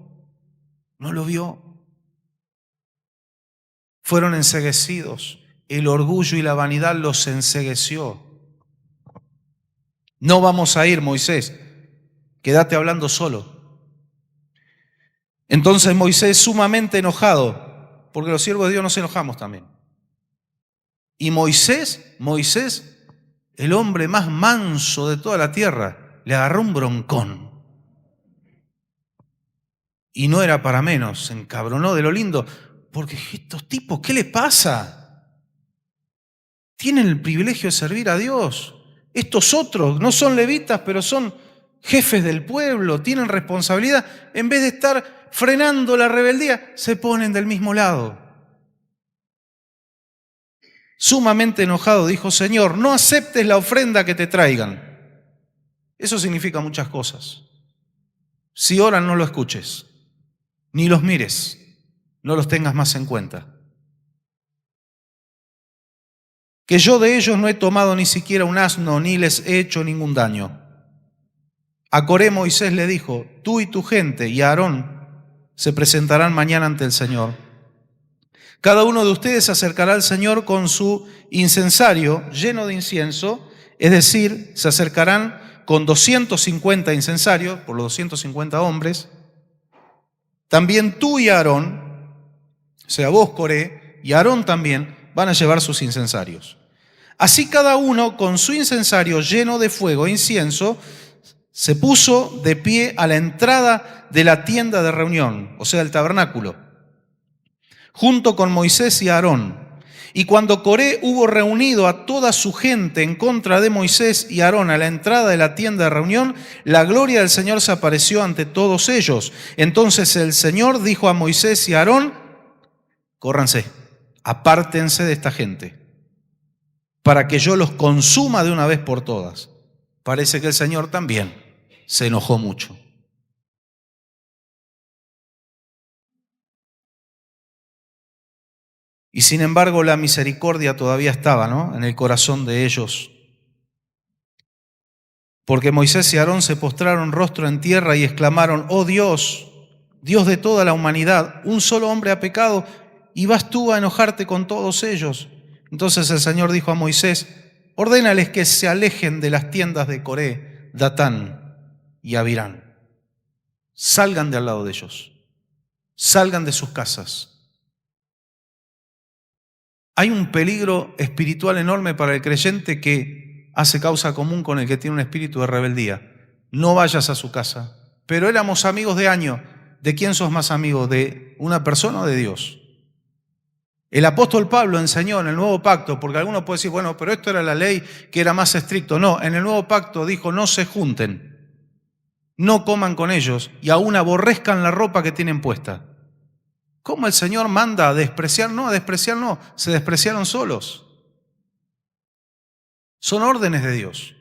no lo vio. Fueron enceguecidos. El orgullo y la vanidad los encegueció. No vamos a ir, Moisés, quédate hablando solo. Entonces Moisés, sumamente enojado, porque los siervos de Dios nos enojamos también. Y Moisés, el hombre más manso de toda la tierra, le agarró un broncón. Y no era para menos, se encabronó de lo lindo, porque estos tipos, ¿qué les pasa? Tienen el privilegio de servir a Dios. Estos otros no son levitas, pero son jefes del pueblo, tienen responsabilidad. En vez de estar frenando la rebeldía, se ponen del mismo lado. Sumamente enojado dijo: Señor, no aceptes la ofrenda que te traigan. Eso significa muchas cosas. Si oran, no lo escuches, ni los mires, no los tengas más en cuenta. Que yo de ellos no he tomado ni siquiera un asno, ni les he hecho ningún daño. A Coré Moisés le dijo: tú y tu gente y Aarón se presentarán mañana ante el Señor. Cada uno de ustedes se acercará al Señor con su incensario lleno de incienso, es decir, se acercarán con 250 incensarios, por los 250 hombres. También tú y Aarón, o sea, vos, Coré, y Aarón también, van a llevar sus incensarios. Así cada uno con su incensario lleno de fuego e incienso se puso de pie a la entrada de la tienda de reunión, o sea, el tabernáculo, junto con Moisés y Aarón. Y cuando Coré hubo reunido a toda su gente en contra de Moisés y Aarón a la entrada de la tienda de reunión, la gloria del Señor se apareció ante todos ellos. Entonces el Señor dijo a Moisés y a Aarón: córranse, apártense de esta gente, para que yo los consuma de una vez por todas. Parece que el Señor también se enojó mucho. Y sin embargo la misericordia todavía estaba, ¿no?, en el corazón de ellos. Porque Moisés y Aarón se postraron rostro en tierra y exclamaron: oh Dios, Dios de toda la humanidad, un solo hombre ha pecado y vas tú a enojarte con todos ellos. Entonces el Señor dijo a Moisés: ordénales que se alejen de las tiendas de Coré, Datán y Abirán. Salgan de al lado de ellos, salgan de sus casas. Hay un peligro espiritual enorme para el creyente que hace causa común con el que tiene un espíritu de rebeldía. No vayas a su casa. Pero éramos amigos de años. ¿De quién sos más amigo? ¿De una persona o de Dios? El apóstol Pablo enseñó en el Nuevo Pacto, porque algunos pueden decir: bueno, pero esto era la ley que era más estricto. No, en el Nuevo Pacto dijo: no se junten, no coman con ellos y aún aborrezcan la ropa que tienen puesta. ¿Cómo el Señor manda a despreciar? No, a despreciar no, se despreciaron solos. Son órdenes de Dios.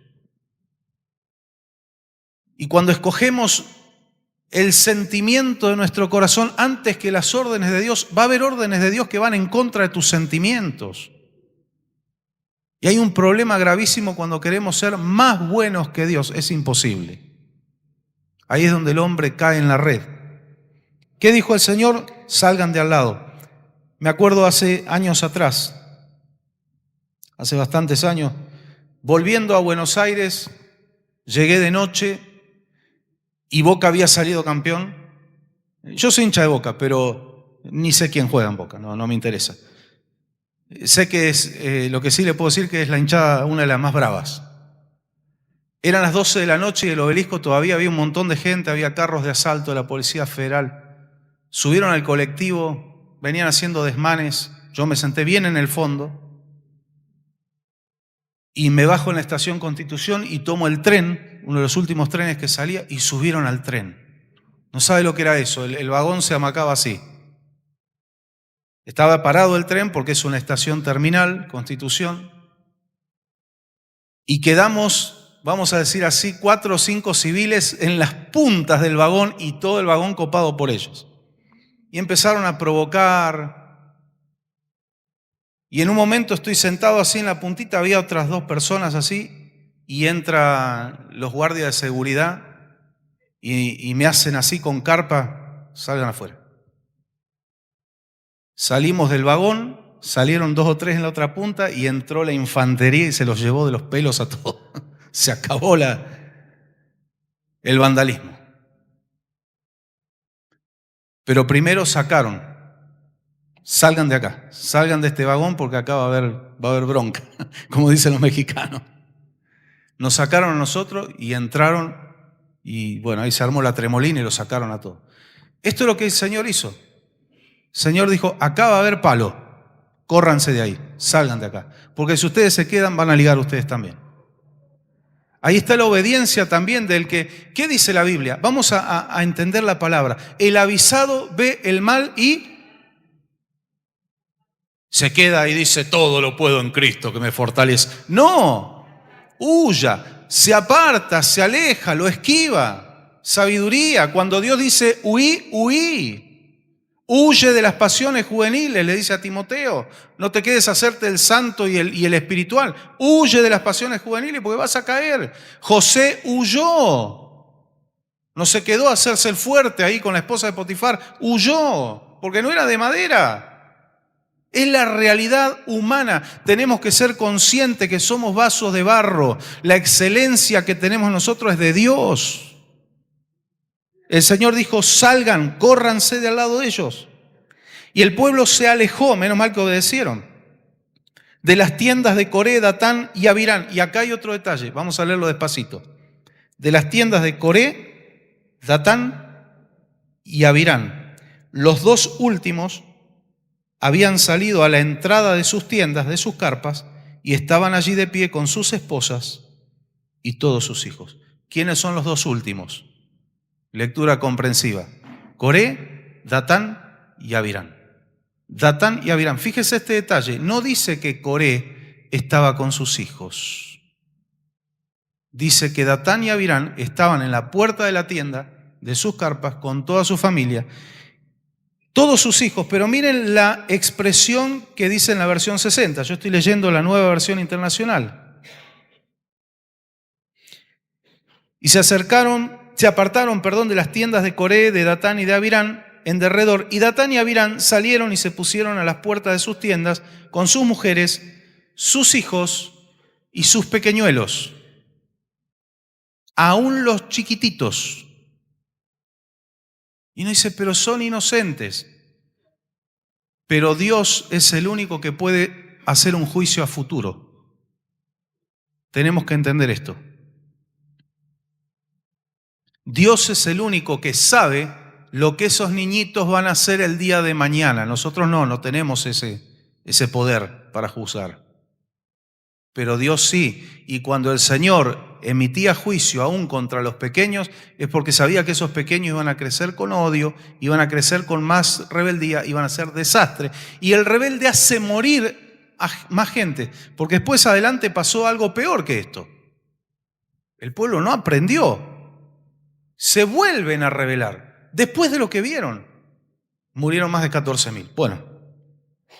Y cuando escogemos el sentimiento de nuestro corazón antes que las órdenes de Dios, va a haber órdenes de Dios que van en contra de tus sentimientos. Y hay un problema gravísimo cuando queremos ser más buenos que Dios. Es imposible. Ahí es donde el hombre cae en la red. ¿Qué dijo el Señor? Salgan de al lado. Me acuerdo hace años atrás, hace bastantes años, volviendo a Buenos Aires, llegué de noche y Boca había salido campeón. Yo soy hincha de Boca, pero ni sé quién juega en Boca, no me interesa. Sé que es, lo que sí le puedo decir, que es la hinchada una de las más bravas. Eran las 12 de la noche y el Obelisco todavía había un montón de gente, había carros de asalto de la Policía Federal. Subieron al colectivo, venían haciendo desmanes, yo me senté bien en el fondo y me bajo en la estación Constitución y tomo el tren, uno de los últimos trenes que salía, y subieron al tren. No sabe lo que era eso, el vagón se amacaba así. Estaba parado el tren porque es una estación terminal, Constitución, y quedamos, vamos a decir así, 4 o 5 civiles en las puntas del vagón y todo el vagón copado por ellos. Y empezaron a provocar. Y en un momento estoy sentado así en la puntita, había otras 2 personas así, y entran los guardias de seguridad y me hacen así con carpa: salgan afuera. Salimos del vagón, salieron 2 o 3 en la otra punta y entró la infantería y se los llevó de los pelos a todos. Se acabó el vandalismo. Pero primero sacaron, salgan de acá, salgan de este vagón porque acá va a haber bronca, como dicen los mexicanos. Nos sacaron a nosotros y entraron y bueno, ahí se armó la tremolina y lo sacaron a todos. Esto es lo que el Señor hizo. El Señor dijo, acá va a haber palo, córranse de ahí, salgan de acá. Porque si ustedes se quedan, van a ligar ustedes también. Ahí está la obediencia también del que, ¿qué dice la Biblia? Vamos a entender la palabra. El avisado ve el mal y se queda y dice, todo lo puedo en Cristo que me fortalece. No, huya, se aparta, se aleja, lo esquiva. Sabiduría, cuando Dios dice, huí, huí. Huye de las pasiones juveniles, le dice a Timoteo. No te quedes a hacerte el santo y el espiritual. Huye de las pasiones juveniles porque vas a caer. José huyó. No se quedó a hacerse el fuerte ahí con la esposa de Potifar. Huyó, porque no era de madera. Es la realidad humana. Tenemos que ser conscientes que somos vasos de barro. La excelencia que tenemos nosotros es de Dios. El Señor dijo, salgan, córranse de al lado de ellos. Y el pueblo se alejó, menos mal que obedecieron, de las tiendas de Coré, Datán y Abirán. Y acá hay otro detalle, vamos a leerlo despacito. De las tiendas de Coré, Datán y Abirán. Los dos últimos habían salido a la entrada de sus tiendas, de sus carpas, y estaban allí de pie con sus esposas y todos sus hijos. ¿Quiénes son los dos últimos? Lectura comprensiva. Coré, Datán y Abirán. Datán y Abirán. Fíjese este detalle. No dice que Coré estaba con sus hijos. Dice que Datán y Abirán estaban en la puerta de la tienda de sus carpas con toda su familia, todos sus hijos. Pero miren la expresión que dice en la versión 60. Yo estoy leyendo la nueva versión internacional. Y se apartaron, de las tiendas de Coré, de Datán y de Abirán en derredor. Y Datán y Abirán salieron y se pusieron a las puertas de sus tiendas con sus mujeres, sus hijos y sus pequeñuelos. Aún los chiquititos. Y uno dice, pero son inocentes. Pero Dios es el único que puede hacer un juicio a futuro. Tenemos que entender esto. Dios es el único que sabe lo que esos niñitos van a hacer el día de mañana. Nosotros no tenemos ese poder para juzgar. Pero Dios sí. Y cuando el Señor emitía juicio aún contra los pequeños, es porque sabía que esos pequeños iban a crecer con odio, iban a crecer con más rebeldía, iban a ser desastre. Y el rebelde hace morir a más gente, porque después adelante pasó algo peor que esto. El pueblo no aprendió. Se vuelven a rebelar. Después de lo que vieron, murieron más de 14.000. Bueno,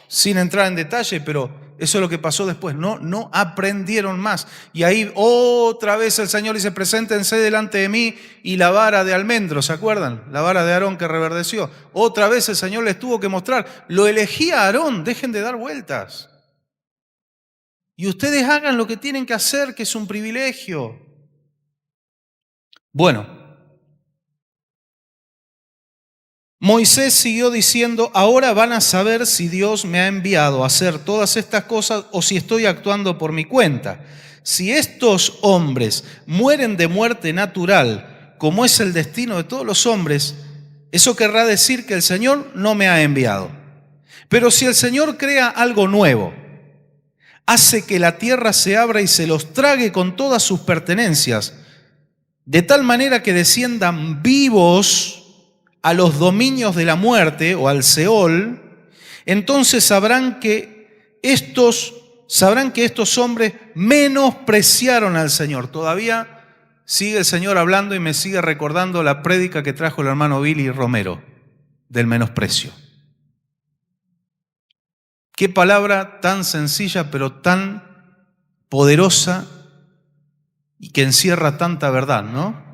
sin entrar en detalle, pero eso es lo que pasó después. No aprendieron más. Y ahí otra vez el Señor dice, preséntense delante de mí y la vara de almendro, ¿se acuerdan? La vara de Aarón que reverdeció. Otra vez el Señor les tuvo que mostrar, lo elegí a Aarón, dejen de dar vueltas. Y ustedes hagan lo que tienen que hacer, que es un privilegio. Bueno, Moisés siguió diciendo, ahora van a saber si Dios me ha enviado a hacer todas estas cosas o si estoy actuando por mi cuenta. Si estos hombres mueren de muerte natural, como es el destino de todos los hombres, eso querrá decir que el Señor no me ha enviado. Pero si el Señor crea algo nuevo, hace que la tierra se abra y se los trague con todas sus pertenencias, de tal manera que desciendan vivos a los dominios de la muerte o al Seol, entonces sabrán que estos hombres menospreciaron al Señor. Todavía sigue el Señor hablando y me sigue recordando la prédica que trajo el hermano Billy Romero del menosprecio. Qué palabra tan sencilla pero tan poderosa y que encierra tanta verdad, ¿no?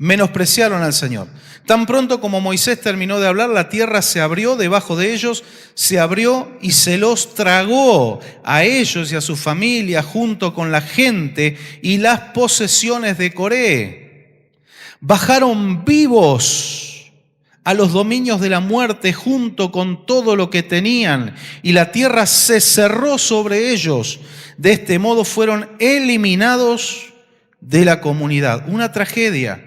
Menospreciaron al Señor. Tan pronto como Moisés terminó de hablar, la tierra se abrió debajo de ellos, se abrió y se los tragó a ellos y a su familia junto con la gente y las posesiones de Coré. Bajaron vivos a los dominios de la muerte junto con todo lo que tenían, y la tierra se cerró sobre ellos. De este modo fueron eliminados de la comunidad. Una tragedia.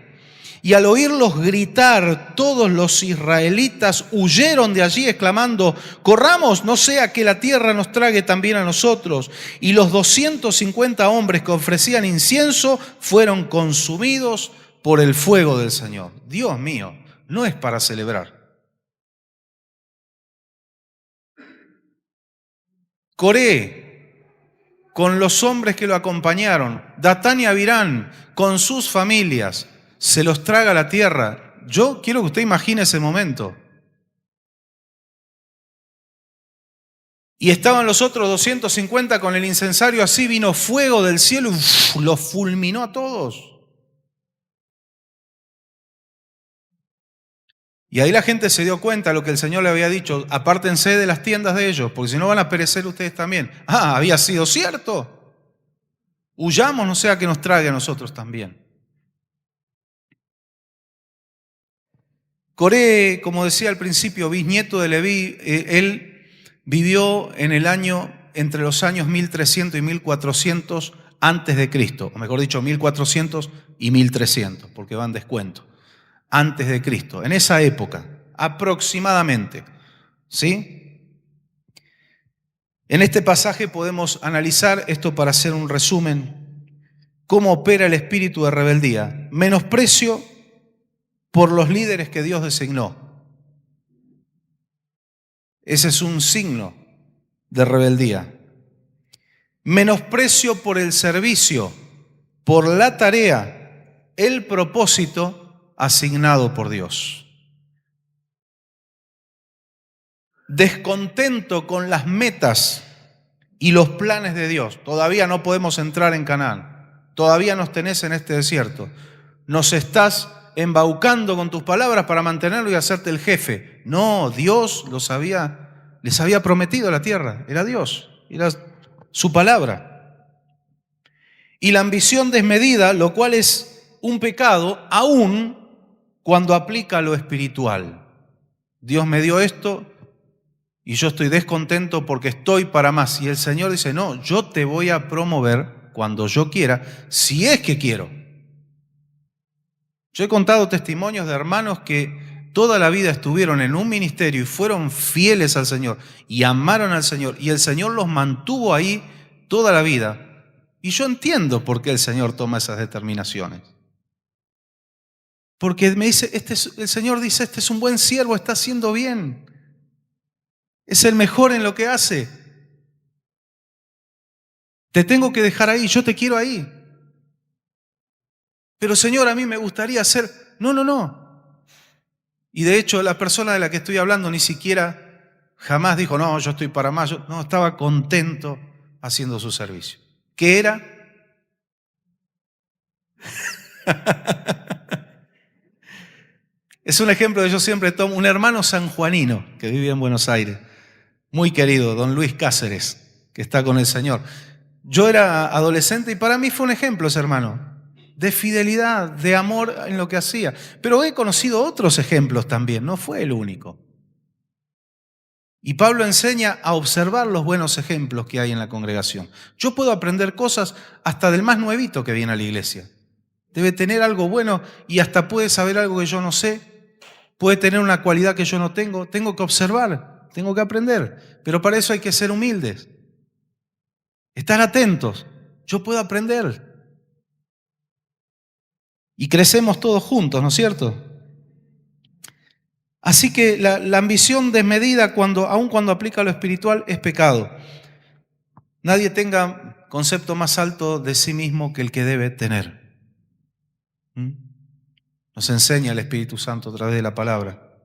Y al oírlos gritar, todos los israelitas huyeron de allí exclamando: corramos, no sea que la tierra nos trague también a nosotros. Y los 250 hombres que ofrecían incienso fueron consumidos por el fuego del Señor. Dios mío, no es para celebrar. Coré, con los hombres que lo acompañaron, Datán y Abirán, con sus familias, se los traga la tierra. Yo quiero que usted imagine ese momento. Y estaban los otros 250 con el incensario, así vino fuego del cielo y los fulminó a todos. Y ahí la gente se dio cuenta de lo que el Señor le había dicho: apártense de las tiendas de ellos, porque si no van a perecer ustedes también. Ah, había sido cierto. Huyamos, no sea que nos trague a nosotros también. Coré, como decía al principio, bisnieto de Leví, él vivió en el año, entre los años 1300 y 1400 antes de Cristo, o mejor dicho, 1400 y 1300, porque van descuento, antes de Cristo, en esa época, aproximadamente, ¿sí? En este pasaje podemos analizar esto para hacer un resumen: cómo opera el espíritu de rebeldía, menosprecio por los líderes que Dios designó. Ese es un signo de rebeldía. Menosprecio por el servicio, por la tarea, el propósito asignado por Dios. Descontento con las metas y los planes de Dios. Todavía no podemos entrar en Canaán. Todavía nos tenés en este desierto. Nos estás embaucando con tus palabras para mantenerlo y hacerte el jefe. No, Dios les había prometido la tierra. Era Dios, era su palabra. Y la ambición desmedida, lo cual es un pecado, aún cuando aplica lo espiritual. Dios me dio esto y yo estoy descontento porque estoy para más. Y el Señor dice: no, yo te voy a promover cuando yo quiera, si es que quiero. Yo he contado testimonios de hermanos que toda la vida estuvieron en un ministerio y fueron fieles al Señor y amaron al Señor, y el Señor los mantuvo ahí toda la vida. Y yo entiendo por qué el Señor toma esas determinaciones. Porque me dice, el Señor dice: este es un buen siervo, está haciendo bien. Es el mejor en lo que hace. Te tengo que dejar ahí, yo te quiero ahí. Pero Señor, a mí me gustaría hacer... No. Y de hecho, la persona de la que estoy hablando ni siquiera jamás dijo: no, yo estoy para más. No, estaba contento haciendo su servicio. ¿Qué era? Es un ejemplo que yo siempre tomo. Un hermano sanjuanino que vive en Buenos Aires, muy querido, don Luis Cáceres, que está con el Señor. Yo era adolescente y para mí fue un ejemplo ese hermano, de fidelidad, de amor en lo que hacía. Pero he conocido otros ejemplos también, no fue el único. Y Pablo enseña a observar los buenos ejemplos que hay en la congregación. Yo puedo aprender cosas hasta del más nuevito que viene a la iglesia. Debe tener algo bueno y hasta puede saber algo que yo no sé. Puede tener una cualidad que yo no tengo. Tengo que observar, tengo que aprender. Pero para eso hay que ser humildes. Estar atentos. Yo puedo aprender. Y crecemos todos juntos, ¿no es cierto? Así que la ambición desmedida, aun cuando aplica lo espiritual, es pecado. Nadie tenga concepto más alto de sí mismo que el que debe tener. Nos enseña el Espíritu Santo a través de la palabra.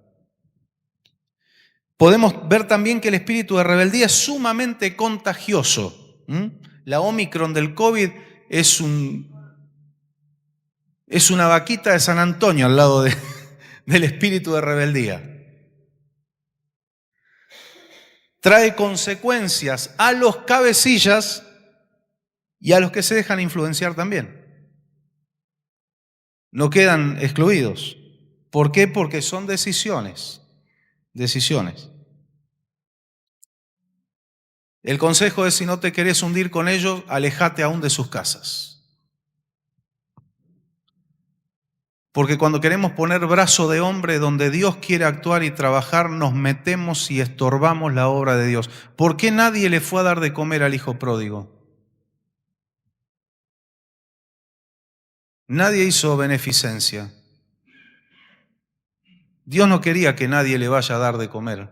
Podemos ver también que el espíritu de rebeldía es sumamente contagioso. La Omicron del COVID es Es una vaquita de San Antonio al lado del espíritu de rebeldía. Trae consecuencias a los cabecillas y a los que se dejan influenciar también. No quedan excluidos. ¿Por qué? Porque son decisiones. Decisiones. El consejo es: si no te querés hundir con ellos, alejate aún de sus casas. Porque cuando queremos poner brazo de hombre donde Dios quiere actuar y trabajar, nos metemos y estorbamos la obra de Dios. ¿Por qué nadie le fue a dar de comer al hijo pródigo? Nadie hizo beneficencia. Dios no quería que nadie le vaya a dar de comer,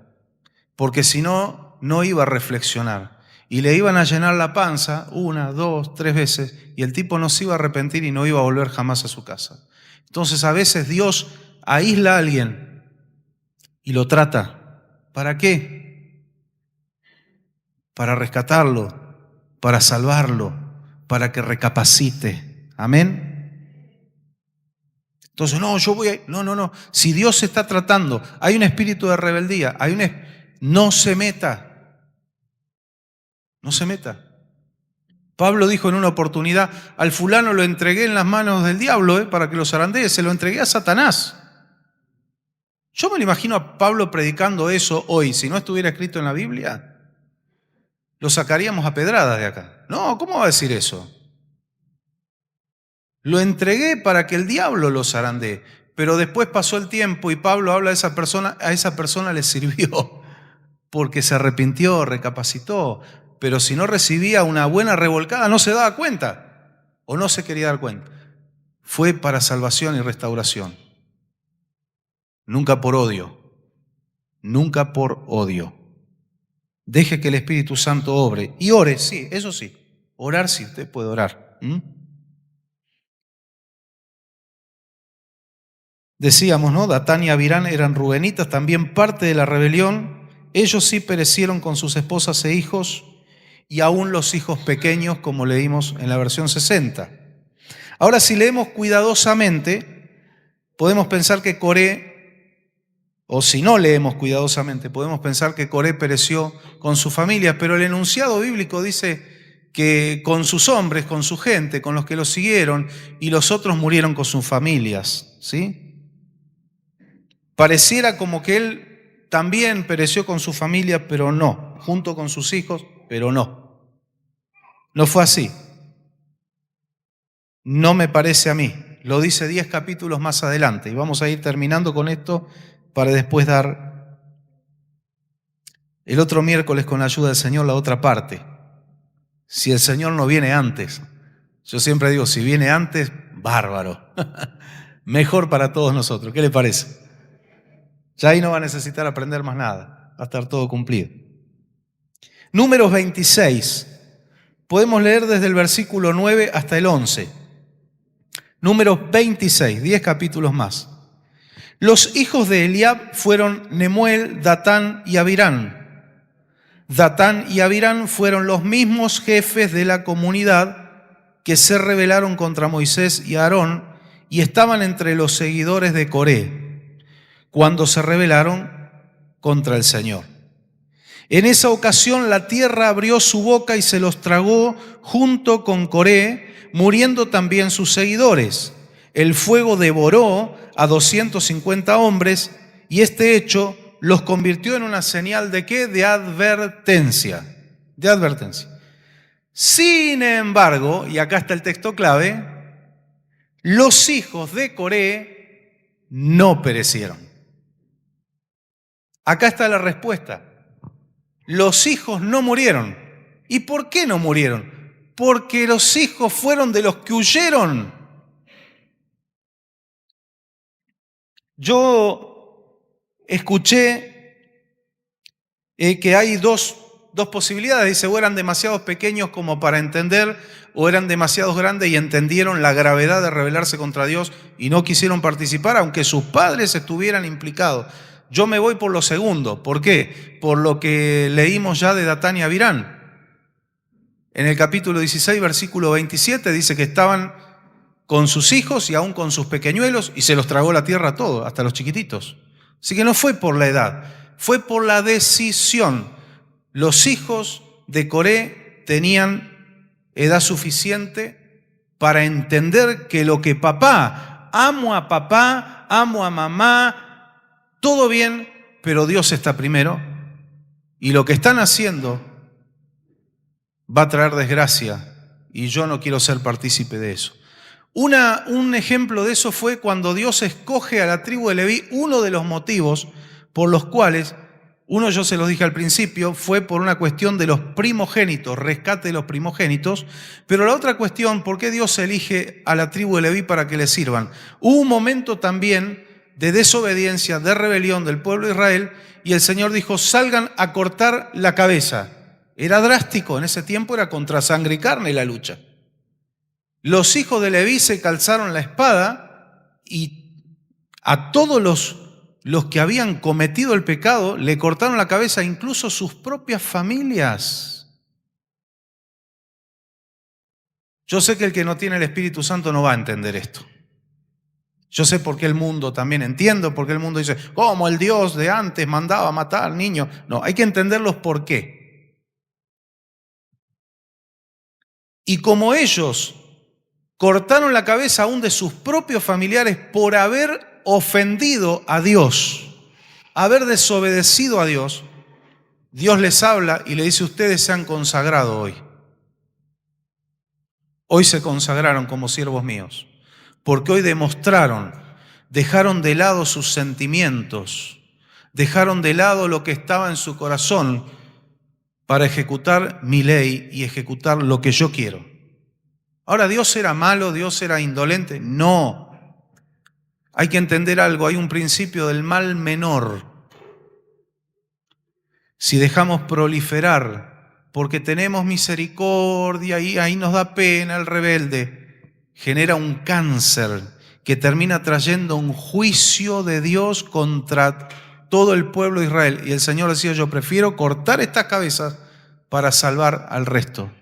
porque si no, no iba a reflexionar. Y le iban a llenar la panza 1, 2, 3 veces, y el tipo no se iba a arrepentir y no iba a volver jamás a su casa. Entonces a veces Dios aísla a alguien y lo trata. ¿Para qué? Para rescatarlo, para salvarlo, para que recapacite. Amén. Entonces, no, yo voy a... No. Si Dios se está tratando, hay un espíritu de rebeldía, no se meta. No se meta. Pablo dijo en una oportunidad: al fulano lo entregué en las manos del diablo para que lo zarandee, se lo entregué a Satanás. Yo me lo imagino a Pablo predicando eso hoy. Si no estuviera escrito en la Biblia, lo sacaríamos a pedradas de acá. No, ¿cómo va a decir eso? Lo entregué para que el diablo lo zarandee. Pero después pasó el tiempo y Pablo habla de esa persona, a esa persona le sirvió porque se arrepintió, recapacitó. Pero si no recibía una buena revolcada, no se daba cuenta o no se quería dar cuenta. Fue para salvación y restauración. Nunca por odio. Nunca por odio. Deje que el Espíritu Santo obre. Y ore, sí, eso sí. Orar sí, usted puede orar. Decíamos, ¿no? Datán y Abirán eran rubenitas, también parte de la rebelión. Ellos sí perecieron con sus esposas e hijos, y aún los hijos pequeños, como leímos en la versión 60. Ahora, si leemos cuidadosamente, podemos pensar que Coré, o si no leemos cuidadosamente, podemos pensar que Coré pereció con su familia, pero el enunciado bíblico dice que con sus hombres, con su gente, con los que lo siguieron, y los otros murieron con sus familias, ¿sí? Pareciera como que él también pereció con su familia, pero no, junto con sus hijos, pero no. No fue así. No me parece a mí. Lo dice 10 capítulos más adelante. Y vamos a ir terminando con esto para después dar el otro miércoles, con la ayuda del Señor, la otra parte. Si el Señor no viene antes. Yo siempre digo, si viene antes, bárbaro. Mejor para todos nosotros. ¿Qué le parece? Ya ahí no va a necesitar aprender más nada. Va a estar todo cumplido. Números 26. Podemos leer desde el versículo 9 hasta el 11. Números 26, 10 capítulos más. Los hijos de Eliab fueron Nemuel, Datán y Abirán. Datán y Abirán fueron los mismos jefes de la comunidad que se rebelaron contra Moisés y Aarón y estaban entre los seguidores de Coré cuando se rebelaron contra el Señor. En esa ocasión la tierra abrió su boca y se los tragó junto con Coré, muriendo también sus seguidores. El fuego devoró a 250 hombres y este hecho los convirtió en una señal ¿de qué? De advertencia. De advertencia. Sin embargo, y acá está el texto clave, los hijos de Coré no perecieron. Acá está la respuesta. Los hijos no murieron. ¿Y por qué no murieron? Porque los hijos fueron de los que huyeron. Yo escuché que hay dos posibilidades. Dice, o eran demasiados pequeños como para entender, o eran demasiados grandes y entendieron la gravedad de rebelarse contra Dios y no quisieron participar, aunque sus padres estuvieran implicados. Yo me voy por lo segundo. ¿Por qué? Por lo que leímos ya de Datán y Abirán. En el capítulo 16, versículo 27, dice que estaban con sus hijos y aún con sus pequeñuelos, y se los tragó la tierra a todos, hasta los chiquititos. Así que no fue por la edad, fue por la decisión. Los hijos de Coré tenían edad suficiente para entender que lo que papá, amo a mamá, todo bien, pero Dios está primero, y lo que están haciendo va a traer desgracia, y yo no quiero ser partícipe de eso. Un ejemplo de eso fue cuando Dios escoge a la tribu de Leví. Uno de los motivos por los cuales, uno yo se los dije al principio, fue por una cuestión de los primogénitos, rescate de los primogénitos, pero la otra cuestión, ¿por qué Dios elige a la tribu de Leví para que le sirvan? Hubo un momento también de desobediencia, de rebelión del pueblo de Israel, y el Señor dijo, salgan a cortar la cabeza. Era drástico, en ese tiempo era contra sangre y carne la lucha. Los hijos de Leví se calzaron la espada y a todos los que habían cometido el pecado le cortaron la cabeza, incluso sus propias familias. Yo sé que el que no tiene el Espíritu Santo no va a entender esto. Yo sé por qué el mundo también, entiendo por qué el mundo dice, ¿cómo el Dios de antes mandaba matar niños? No, hay que entender los por qué. Y como ellos cortaron la cabeza aún de sus propios familiares por haber ofendido a Dios, haber desobedecido a Dios, Dios les habla y le dice, ustedes se han consagrado hoy. Hoy se consagraron como siervos míos, porque hoy demostraron, dejaron de lado sus sentimientos, dejaron de lado lo que estaba en su corazón para ejecutar mi ley y ejecutar lo que yo quiero. Ahora, ¿Dios era malo? ¿Dios era indolente? No. Hay que entender algo, hay un principio del mal menor. Si dejamos proliferar, porque tenemos misericordia y ahí nos da pena el rebelde, genera un cáncer que termina trayendo un juicio de Dios contra todo el pueblo de Israel. Y el Señor decía, yo prefiero cortar estas cabezas para salvar al resto.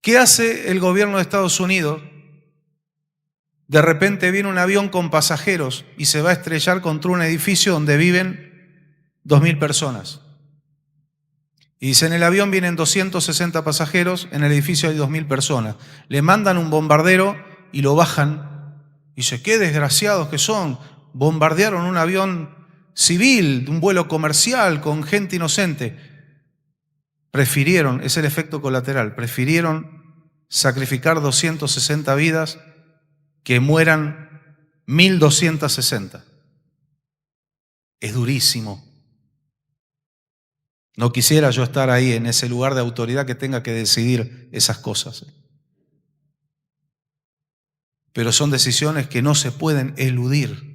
¿Qué hace el gobierno de Estados Unidos? De repente viene un avión con pasajeros y se va a estrellar contra un edificio donde viven 2.000 personas. Y dice, en el avión vienen 260 pasajeros, en el edificio hay 2.000 personas. Le mandan un bombardero y lo bajan. Y dice, qué desgraciados que son. Bombardearon un avión civil, un vuelo comercial con gente inocente. Prefirieron, es el efecto colateral, prefirieron sacrificar 260 vidas que mueran 1.260. Es durísimo. No quisiera yo estar ahí en ese lugar de autoridad que tenga que decidir esas cosas. Pero son decisiones que no se pueden eludir,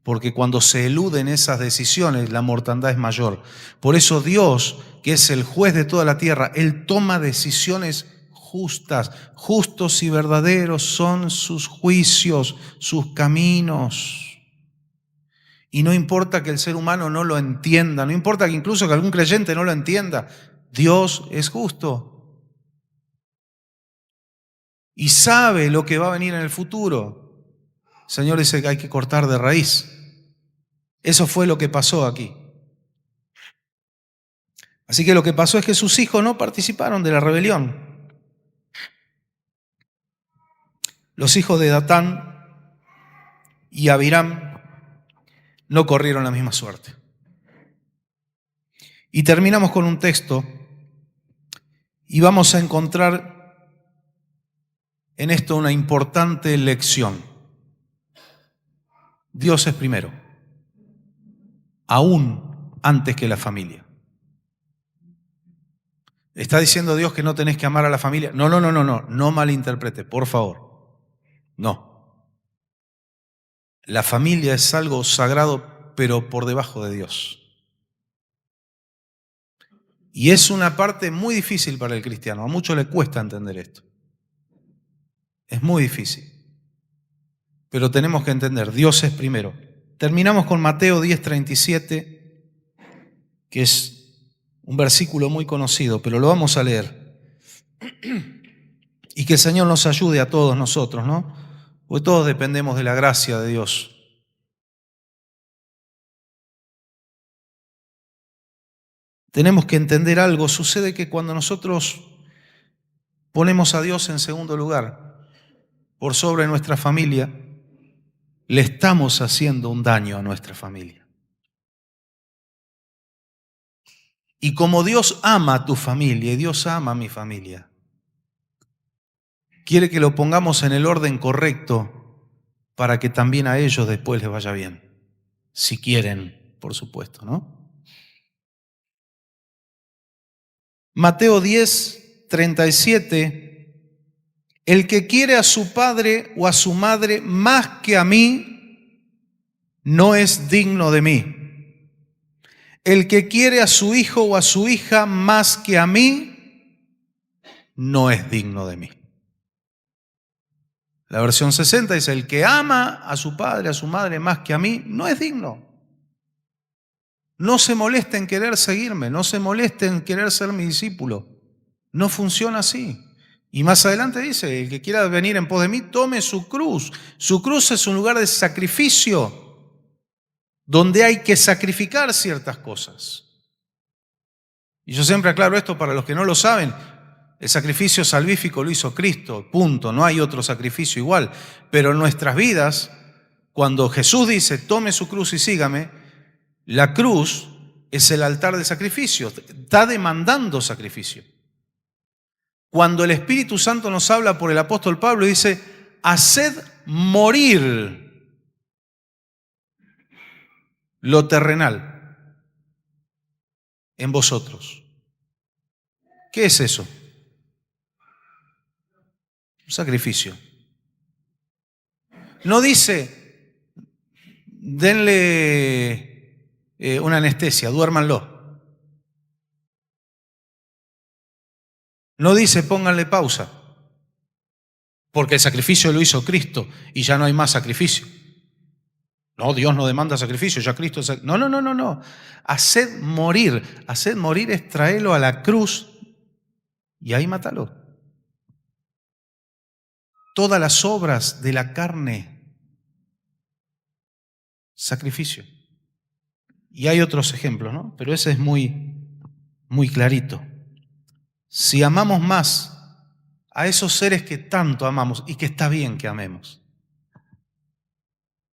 porque cuando se eluden esas decisiones, la mortandad es mayor. Por eso Dios, que es el juez de toda la tierra, Él toma decisiones justas. Justos y verdaderos son sus juicios, sus caminos. Y no importa que el ser humano no lo entienda, no importa que incluso que algún creyente no lo entienda, Dios es justo. Y sabe lo que va a venir en el futuro. El Señor dice que hay que cortar de raíz. Eso fue lo que pasó aquí. Así que lo que pasó es que sus hijos no participaron de la rebelión. Los hijos de Datán y Abiram no corrieron la misma suerte. Y terminamos con un texto y vamos a encontrar en esto una importante lección. Dios es primero, aún antes que la familia. ¿Está diciendo Dios que no tenés que amar a la familia? No malinterprete, por favor. No. La familia es algo sagrado, pero por debajo de Dios. Y es una parte muy difícil para el cristiano. A muchos le cuesta entender esto. Es muy difícil. Pero tenemos que entender, Dios es primero. Terminamos con Mateo 10:37, que es un versículo muy conocido, pero lo vamos a leer. Y que el Señor nos ayude a todos nosotros, ¿no? Porque todos dependemos de la gracia de Dios. Tenemos que entender algo. Sucede que cuando nosotros ponemos a Dios en segundo lugar, por sobre nuestra familia, le estamos haciendo un daño a nuestra familia. Y como Dios ama a tu familia y Dios ama a mi familia, quiere que lo pongamos en el orden correcto para que también a ellos después les vaya bien. Si quieren, por supuesto, ¿no? Mateo 10:37, el que quiere a su padre o a su madre más que a mí, no es digno de mí. El que quiere a su hijo o a su hija más que a mí, no es digno de mí. La versión 60 dice, el que ama a su padre, a su madre más que a mí, no es digno. No se moleste en querer seguirme, no se moleste en querer ser mi discípulo. No funciona así. Y más adelante dice, el que quiera venir en pos de mí, tome su cruz. Su cruz es un lugar de sacrificio, donde hay que sacrificar ciertas cosas. Y yo siempre aclaro esto para los que no lo saben. El sacrificio salvífico lo hizo Cristo, punto. No hay otro sacrificio igual. Pero en nuestras vidas, cuando Jesús dice, tome su cruz y sígame, la cruz es el altar de sacrificio. Está demandando sacrificio. Cuando el Espíritu Santo nos habla por el apóstol Pablo, dice, haced morir lo terrenal en vosotros. ¿Qué es eso? Un sacrificio. No dice, denle una anestesia, duérmanlo. No dice, pónganle pausa, porque el sacrificio lo hizo Cristo y ya no hay más sacrificio. No, Dios no demanda sacrificio, ya Cristo... No. Haced morir es traerlo a la cruz y ahí mátalo. Todas las obras de la carne, sacrificio. Y hay otros ejemplos, ¿no? Pero ese es muy clarito. Si amamos más a esos seres que tanto amamos, y que está bien que amemos,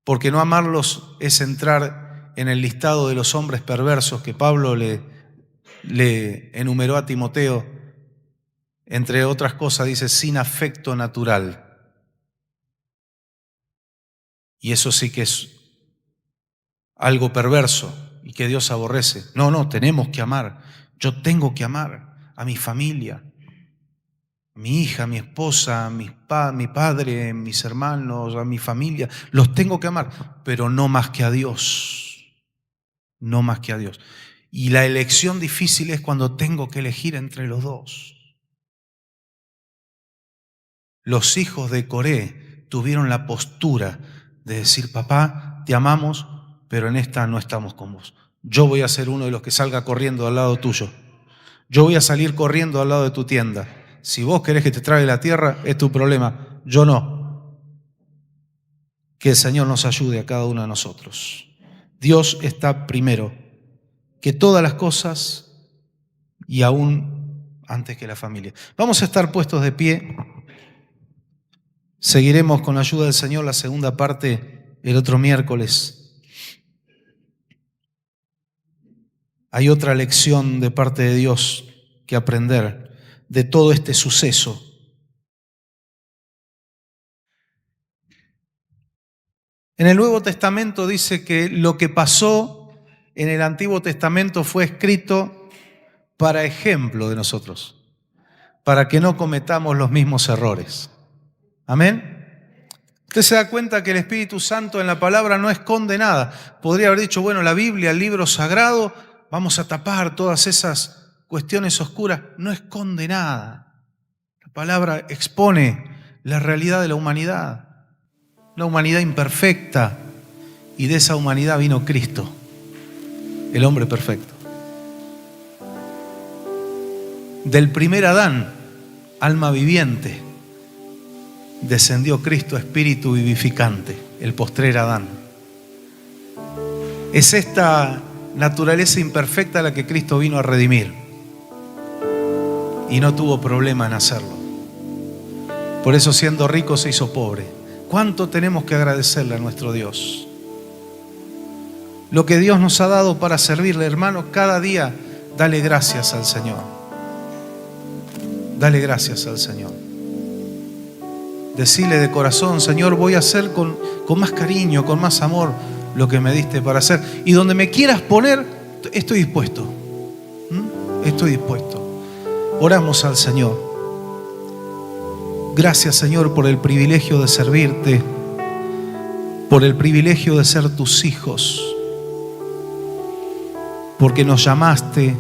porque no amarlos es entrar en el listado de los hombres perversos que Pablo le enumeró a Timoteo, entre otras cosas, dice, sin afecto natural. Y eso sí que es algo perverso y que Dios aborrece. No, tenemos que amar. Yo tengo que amar a mi familia, a mi hija, a mi esposa, a mi padre, a mis hermanos, a mi familia. Los tengo que amar, pero no más que a Dios. No más que a Dios. Y la elección difícil es cuando tengo que elegir entre los dos. Los hijos de Coré tuvieron la postura de decir, papá, te amamos, pero en esta no estamos con vos. Yo voy a ser uno de los que salga corriendo al lado tuyo. Yo voy a salir corriendo al lado de tu tienda. Si vos querés que te trague la tierra, es tu problema. Yo no. Que el Señor nos ayude a cada uno de nosotros. Dios está primero que todas las cosas y aún antes que la familia. Vamos a estar puestos de pie. Seguiremos con la ayuda del Señor la segunda parte el otro miércoles. Hay otra lección de parte de Dios que aprender de todo este suceso. En el Nuevo Testamento dice que lo que pasó en el Antiguo Testamento fue escrito para ejemplo de nosotros, para que no cometamos los mismos errores. Amén. Usted se da cuenta que el Espíritu Santo en la palabra no esconde nada. Podría haber dicho, bueno, la Biblia, el libro sagrado, vamos a tapar todas esas cuestiones oscuras. No esconde nada. La palabra expone la realidad de la humanidad imperfecta, y de esa humanidad vino Cristo, el hombre perfecto. Del primer Adán, alma viviente, descendió Cristo, espíritu vivificante, el postrer Adán. Es esta naturaleza imperfecta la que Cristo vino a redimir. Y no tuvo problema en hacerlo. Por eso, siendo rico, se hizo pobre. ¿Cuánto tenemos que agradecerle a nuestro Dios? Lo que Dios nos ha dado para servirle, hermano, cada día dale gracias al Señor. Dale gracias al Señor. Decile de corazón: Señor, voy a hacer con más cariño, con más amor lo que me diste para hacer. Y donde me quieras poner, estoy dispuesto. Estoy dispuesto. Oramos al Señor. Gracias, Señor, por el privilegio de servirte, por el privilegio de ser tus hijos, porque nos llamaste,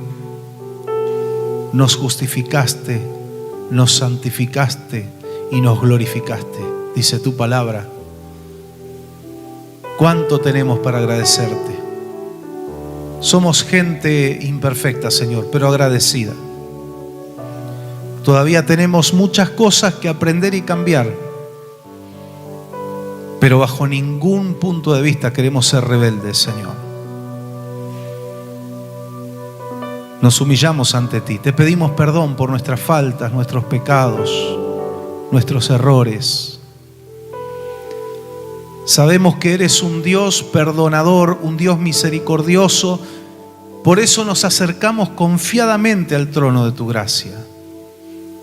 nos justificaste, nos santificaste y nos glorificaste, dice tu palabra. ¿Cuánto tenemos para agradecerte? Somos gente imperfecta, Señor, pero agradecida. Todavía tenemos muchas cosas que aprender y cambiar, pero bajo ningún punto de vista queremos ser rebeldes, Señor. Nos humillamos ante ti, te pedimos perdón por nuestras faltas, nuestros pecados, nuestros errores. Sabemos que eres un Dios perdonador, un Dios misericordioso, por eso nos acercamos confiadamente al trono de tu gracia.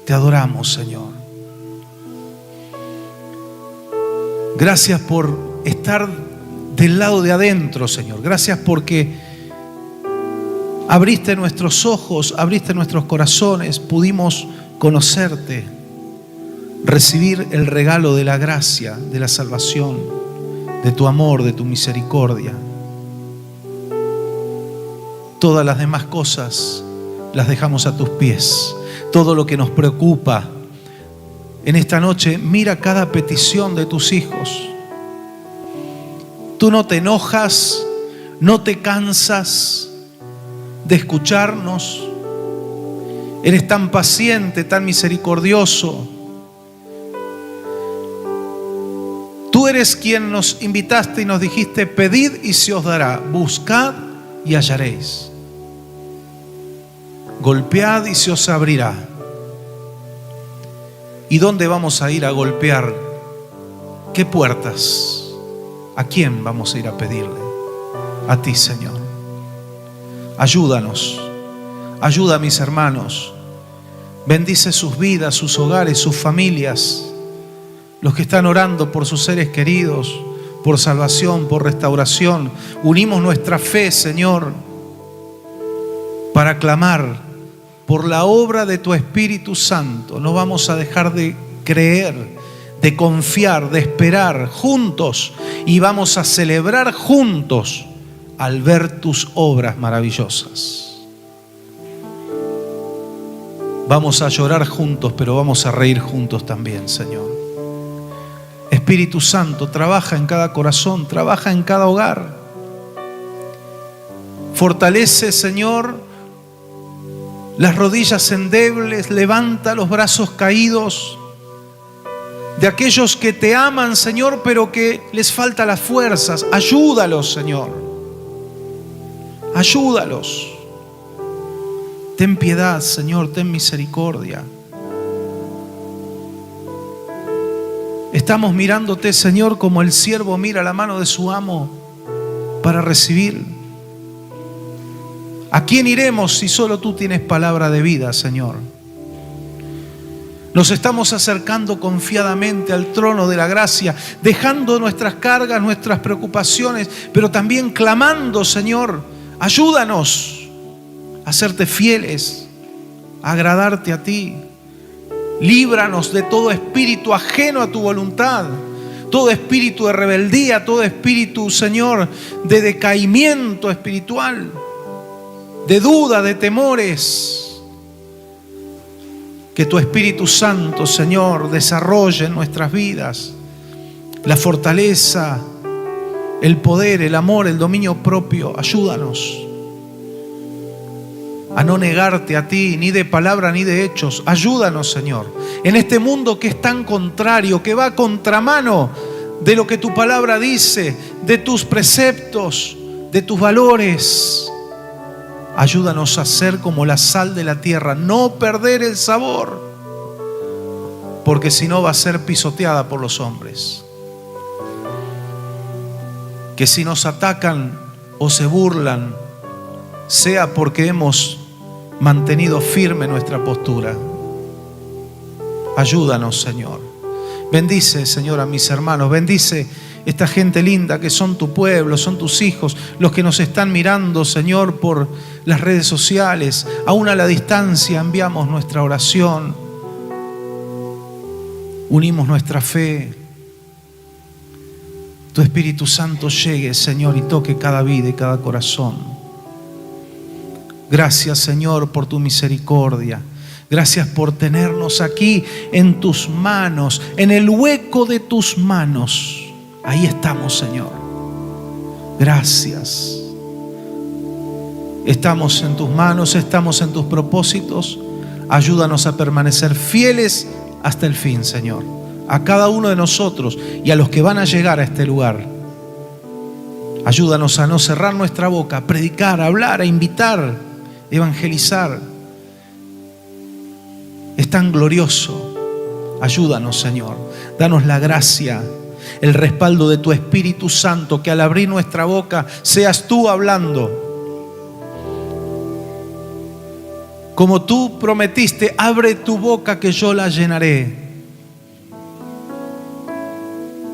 Te adoramos, Señor. Gracias por estar del lado de adentro, Señor. Gracias porque abriste nuestros ojos, abriste nuestros corazones, pudimos conocerte, recibir el regalo de la gracia, de la salvación, de tu amor, de tu misericordia. Todas las demás cosas las dejamos a tus pies. Todo lo que nos preocupa en esta noche, mira cada petición de tus hijos. Tú no te enojas, no te cansas de escucharnos. Eres tan paciente, tan misericordioso. Tú eres quien nos invitaste y nos dijiste: pedid y se os dará, buscad y hallaréis. Golpead y se os abrirá. ¿Y dónde vamos a ir a golpear? ¿Qué puertas? ¿A quién vamos a ir a pedirle? A ti, Señor. Ayúdanos. Ayuda a mis hermanos. Bendice sus vidas, sus hogares, sus familias. Los que están orando por sus seres queridos, por salvación, por restauración. Unimos nuestra fe, Señor, para clamar por la obra de tu Espíritu Santo. No vamos a dejar de creer, de confiar, de esperar juntos, y vamos a celebrar juntos al ver tus obras maravillosas. Vamos a llorar juntos, pero vamos a reír juntos también, Señor. Espíritu Santo, trabaja en cada corazón, trabaja en cada hogar. Fortalece, Señor, las rodillas endebles, levanta los brazos caídos de aquellos que te aman, Señor, pero que les falta las fuerzas. Ayúdalos, Señor. Ayúdalos. Ten piedad, Señor, ten misericordia. Estamos mirándote, Señor, como el siervo mira la mano de su amo para recibir. ¿A quién iremos si solo tú tienes palabra de vida, Señor? Nos estamos acercando confiadamente al trono de la gracia, dejando nuestras cargas, nuestras preocupaciones, pero también clamando, Señor, ayúdanos a serte fieles, a agradarte a ti. Líbranos de todo espíritu ajeno a tu voluntad, todo espíritu de rebeldía, todo espíritu, Señor, de decaimiento espiritual, de duda, de temores. Que tu Espíritu Santo, Señor, desarrolle en nuestras vidas la fortaleza, el poder, el amor, el dominio propio. Ayúdanos. a no negarte a ti, ni de palabra ni de hechos. Ayúdanos, Señor, en este mundo que es tan contrario, que va a contramano de lo que tu palabra dice, de tus preceptos, de tus valores. Ayúdanos a ser como la sal de la tierra, no perder el sabor, porque si no va a ser pisoteada por los hombres. Que si nos atacan o se burlan, sea porque hemos mantenido firme nuestra postura. Ayúdanos, Señor. Bendice, Señor, a mis hermanos. Bendice esta gente linda que son tu pueblo, son tus hijos, los que nos están mirando, Señor, por las redes sociales. Aún a la distancia enviamos nuestra oración. Unimos nuestra fe. Tu Espíritu Santo llegue, Señor, y toque cada vida y cada corazón. Gracias, Señor, por tu misericordia. Gracias por tenernos aquí en tus manos, en el hueco de tus manos. Ahí estamos, Señor. Gracias. Estamos en tus manos, estamos en tus propósitos. Ayúdanos a permanecer fieles hasta el fin, Señor. A cada uno de nosotros y a los que van a llegar a este lugar. Ayúdanos a no cerrar nuestra boca, a predicar, a hablar, a invitar, evangelizar. Es tan glorioso. Ayúdanos, Señor. Danos la gracia, el respaldo de tu Espíritu Santo, que al abrir nuestra boca seas tú hablando. Como tú prometiste, abre tu boca que yo la llenaré.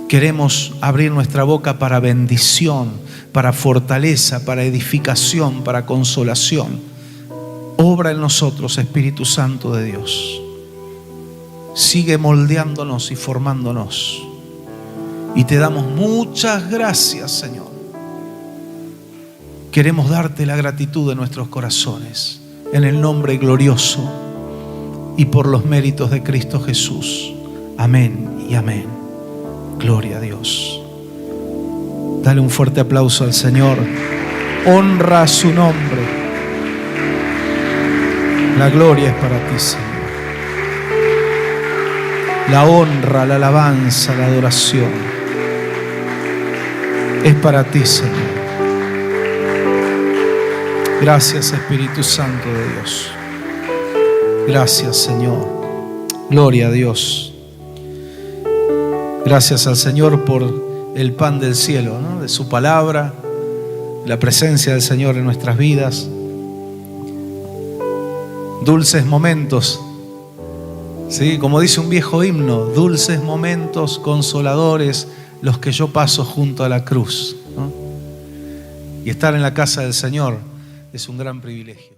Queremos abrir nuestra boca para bendición, para fortaleza, para edificación, para consolación. Obra en nosotros, Espíritu Santo de Dios. Sigue moldeándonos y formándonos. Y te damos muchas gracias, Señor. Queremos darte la gratitud de nuestros corazones, en el nombre glorioso y por los méritos de Cristo Jesús. Amén y amén. Gloria a Dios. Dale un fuerte aplauso al Señor. Honra su nombre. La gloria es para ti, Señor. La honra, la alabanza, la adoración es para ti, Señor. Gracias, Espíritu Santo de Dios. Gracias, Señor. Gloria a Dios. Gracias al Señor por el pan del cielo, ¿no? De su palabra, la presencia del Señor en nuestras vidas. Dulces momentos, ¿sí? Como dice un viejo himno, dulces momentos consoladores los que yo paso junto a la cruz, ¿no? Y estar en la casa del Señor es un gran privilegio.